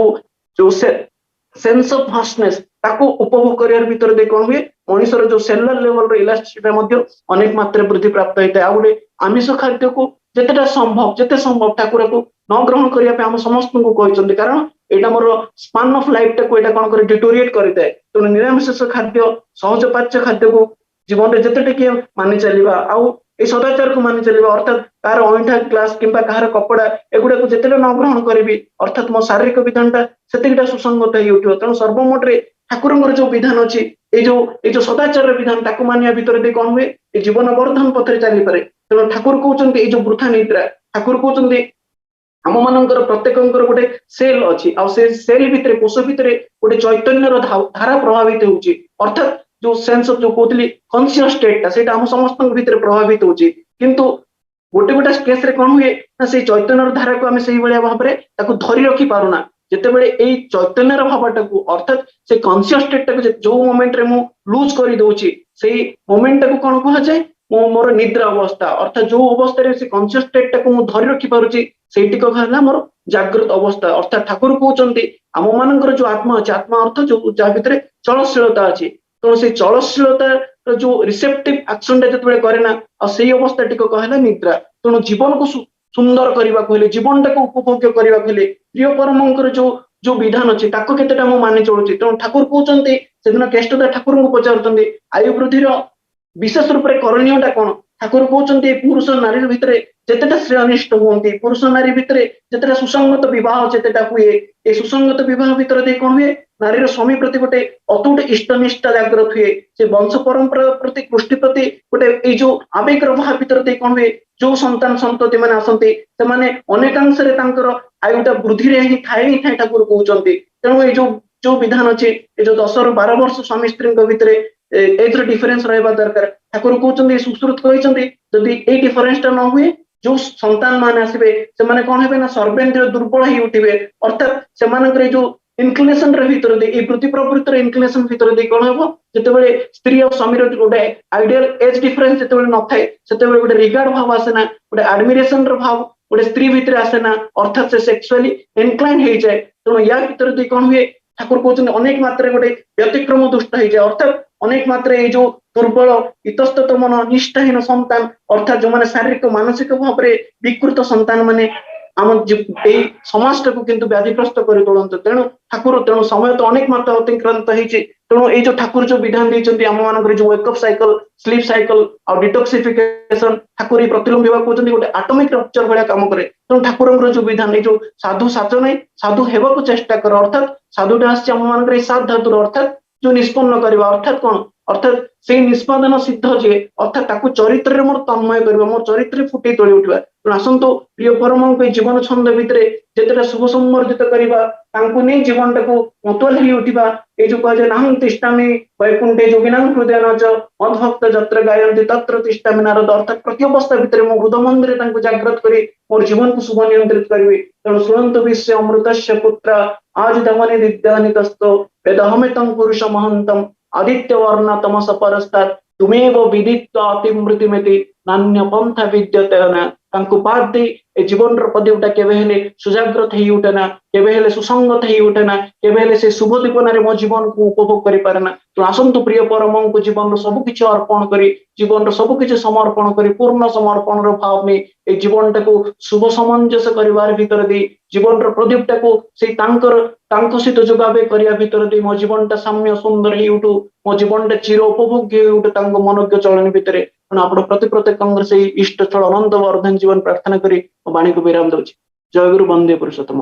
S2: जो सेंस ऑफ फास्टनेस ताको उपभोग करियार भीतर दे कौन हुए मनुष्यर जो सेलुलर लेवल रो इलास्टिसिटी अनेक मात्रा वृद्धि प्राप्त होता है आ गोटे आमिष खाद्य को जितेटा संभव जिते संभव ठाकुर को न ग्रहण करने आम समस्त को कहते कारण यहाँ मोर स्पान ऑफ लाइफ टाक कौन कर डिटोरिएट करता है तेणु निरामिष खाद्य सहज पाच्य खाद्य को जीवन में जिते टे मानि चलवा आउ ये सदाचार को मानि चलवा अर्थात कहार अंठा ग्लास कि कहार कपड़ा एगुड़ा को जिते न ग्रहण करी अर्थात मो शारीरिक विधानटा से सुसंगत हो उठो तेणु सर्वमोटे ठाकुर जो विधान अच्छी ये जो सदाचार विधान ताको मानिया भीतर दे कौन हुए ये जीवन वर्धन पथरे चली पारे तेणु ठाकुर कहते ये जो वृथा निद्रा ठाकुर कहते आम मानकर प्रत्येक गोटे सेल अच्छी आ से सेल भितर कोष भितर गोटे चैतन्यर धारा प्रभावित होउची अर्थात जो सेंस ऑफ जो कहतली कॉन्शियस स्टेट सेटा हम समस्त भीतर प्रभावित होची किंतु गोटे गोटे केस रे कोन हुए ना से चैतन्यर धारा को आमे सेही बलिया भाबरे ताको धरि रखी पारुना जेतेबेले एई चैतन्यर भावटाको अर्थात से कॉन्शियस स्टेट टाको जो मोमेंट रे मु लूज करी दोची सेही मोमेंट टाको कोन कहा जाय मोर निद्रा अवस्था अर्थात जो अवस्था रे से कॉन्शियस स्टेट टाको मु धरि रखी पारुची सेठी को कहला मोर जागृत अवस्था अर्थात ठाकुर कहउचंती आम मानकर जो आत्मा अछि आत्मा अर्थ जो जा भितरे चलनशीलता अछि तो से चलनशीलता जो रिसेप्टिव एक्शन जेतेबेले करे ना आ सेही अवस्था टिको कहला निद्रा तेणु जीवन को सुंदर करबा कहले जीवन टाको उपभोग्य करबा कहले प्रिय परमंकर जो जो विधान अछि ताको केतेटा मु माने चलुछि तेणु ठाकुर कहउचंती सेदिन केष्टदा ठाकुर को पचारुचंती आयु वृद्धिर विशेष रूप से करणीयटा कोन ठाकुर कहउचंती पुरुष नारी भितरे जेतेटा श्रेय अनिष्ट होंती पुरुष नारी भितरे जेतेटा सुसंगत विवाह जेतेटा हुए ए सुसंगत विवाह भितर दे कोन हुए नारीर स्वामी प्रति गोटे अतुट इष्टनिष्ठा जागृत हुए से वंश परंपरा प्रति कृष्टि प्रति गोटे ए जो आवेग भाव भितर दे कोन हुए जो संतान संतति माने आसंती से माने अनेकांश रे तांकर आयुटा वृद्धि रे ही थाए ठाकुर कहउचंती तेणु ए जो विधान अछि ए जो 10 रु 12 वर्ष स्वामी स्त्री भितरे एथर डिफरेंस रहबा दरकार ठाकुर कहउचंती सुश्रुत कहिचंती जदि ए डिफरेंसटा न हुए जो संतान मान आसबे से माने कोन हेबे ना सर्वेंद्र दुर्बल ही उठिबे अर्थात से मानकर जो इनक्लिनेशन रे भीतर दे ए प्रति प्रवृत्तिर इनक्लिनेशन भीतर दे कोन हेबो जेतेबेले स्त्री और स्वामी रो गोटे आइडियल एज डिफरेंस जेतेबेले न थाए सेतेबेले गोटे रिगार्ड भाव आसेना गोटे एडमिरेशन रो भाव गोटे स्त्री भीतर आसेना अर्थात से सेक्सुअली इनक्लाइन हे जाय तेणु या भीतर दे कोन हुए ठाकुर कहउचंती अनेक मात्रा गोटे व्यतिक्रम दुष्ट हे जाय अर्थात अनेक मात्रा ए जो दुर्बल इतस्तत मन निष्ठाहीन संतान अर्थात जो माने शारीरिक मानसिक भाव रे विकृत संतान माने आम समाज टाक किंतु व्याधिग्रस्त कर तोड़ते तेणु ठाकुर तेणु समय तो अनेक मात्रा अतिक्रांत होती तेणु ये जो ठाकुर जो विधान देते आम मान जो वेकअप साइकिल स्लीप साइकिल और डिटॉक्सिफिकेशन ठाकुर ये प्रतिलोम कहते गोटे आटमिक रप्चर भाया काम करे तेणु ठाकुर जो विधान जो साधु साचन साधु हेबाक चेष्टा कर अर्थात साधुटा आम मान सात धातुर अर्थात जो निष्पन्न करवा अर्थात कौन अर्थात से निष्पादन सिद्ध जे अर्थात ताकू चरित्र मोर तन्मय करबा मोर चरित्र फुटे तोड़ी उठवा आसंतो प्रिय परम जीवन छंद भितर जेतेटा शुभ संवर्धित करवा तांकू नै जीवन टाकू मतवाल ही उठिबा ए जो कह जे नाहं तिष्ठामि वैकुंठे जोगिनां हृदयन च मद्भक्त जत्र गायन्ति तत्र तिष्ठामि नारद अर्थात प्रति अवस्था भितर मो हृदय मंदिर तांकू जागृत करी मोर जीवन को शुभ नियंत्रित करबी तेणु शुणन्तु विश्व अमृतस्य पुत्र आज दमनि विद्यानितस्तो वेदहमितं पुरुष महन्तम आदित्य वर्ण तमस परस्तात् तुमेव विदित्वा अतिमृतिमेति नान्य पंथा विद्यते न तांकु पाद दे ए जीवन रो पदेउटा केबे हेले सुजाग्रत हेई उठेना केबे हेले सुसंगत हेई उठेना केबे हेले से शुभ दीपना रे मो जीवन को उपभोग करि पारेना तो आसंतु प्रिय परमं को जीवन रो सब किछ अर्पण करी जीवन रो सब किछ समर्पण करी पूर्ण समर्पण रो भाव में ए जीवन टाको शुभ समंजस करिवार भीतर दे जीवन रो प्रदीप टाको से तांको सहित जोगाबे करिया भीतर दे मो जीवनटा साम्य सुंदर हेई उठू मो जीवनटा चिर उपभोग्य हेई उठू तांको मनोज्ञ चलन भितरे आपण प्रत्येक कांग्रेस इष्ट स्थल अनंत वर्धन जीवन प्रार्थना करी वाणी को विराम दउछि जय गुरु वंदे पुरुषोत्तम।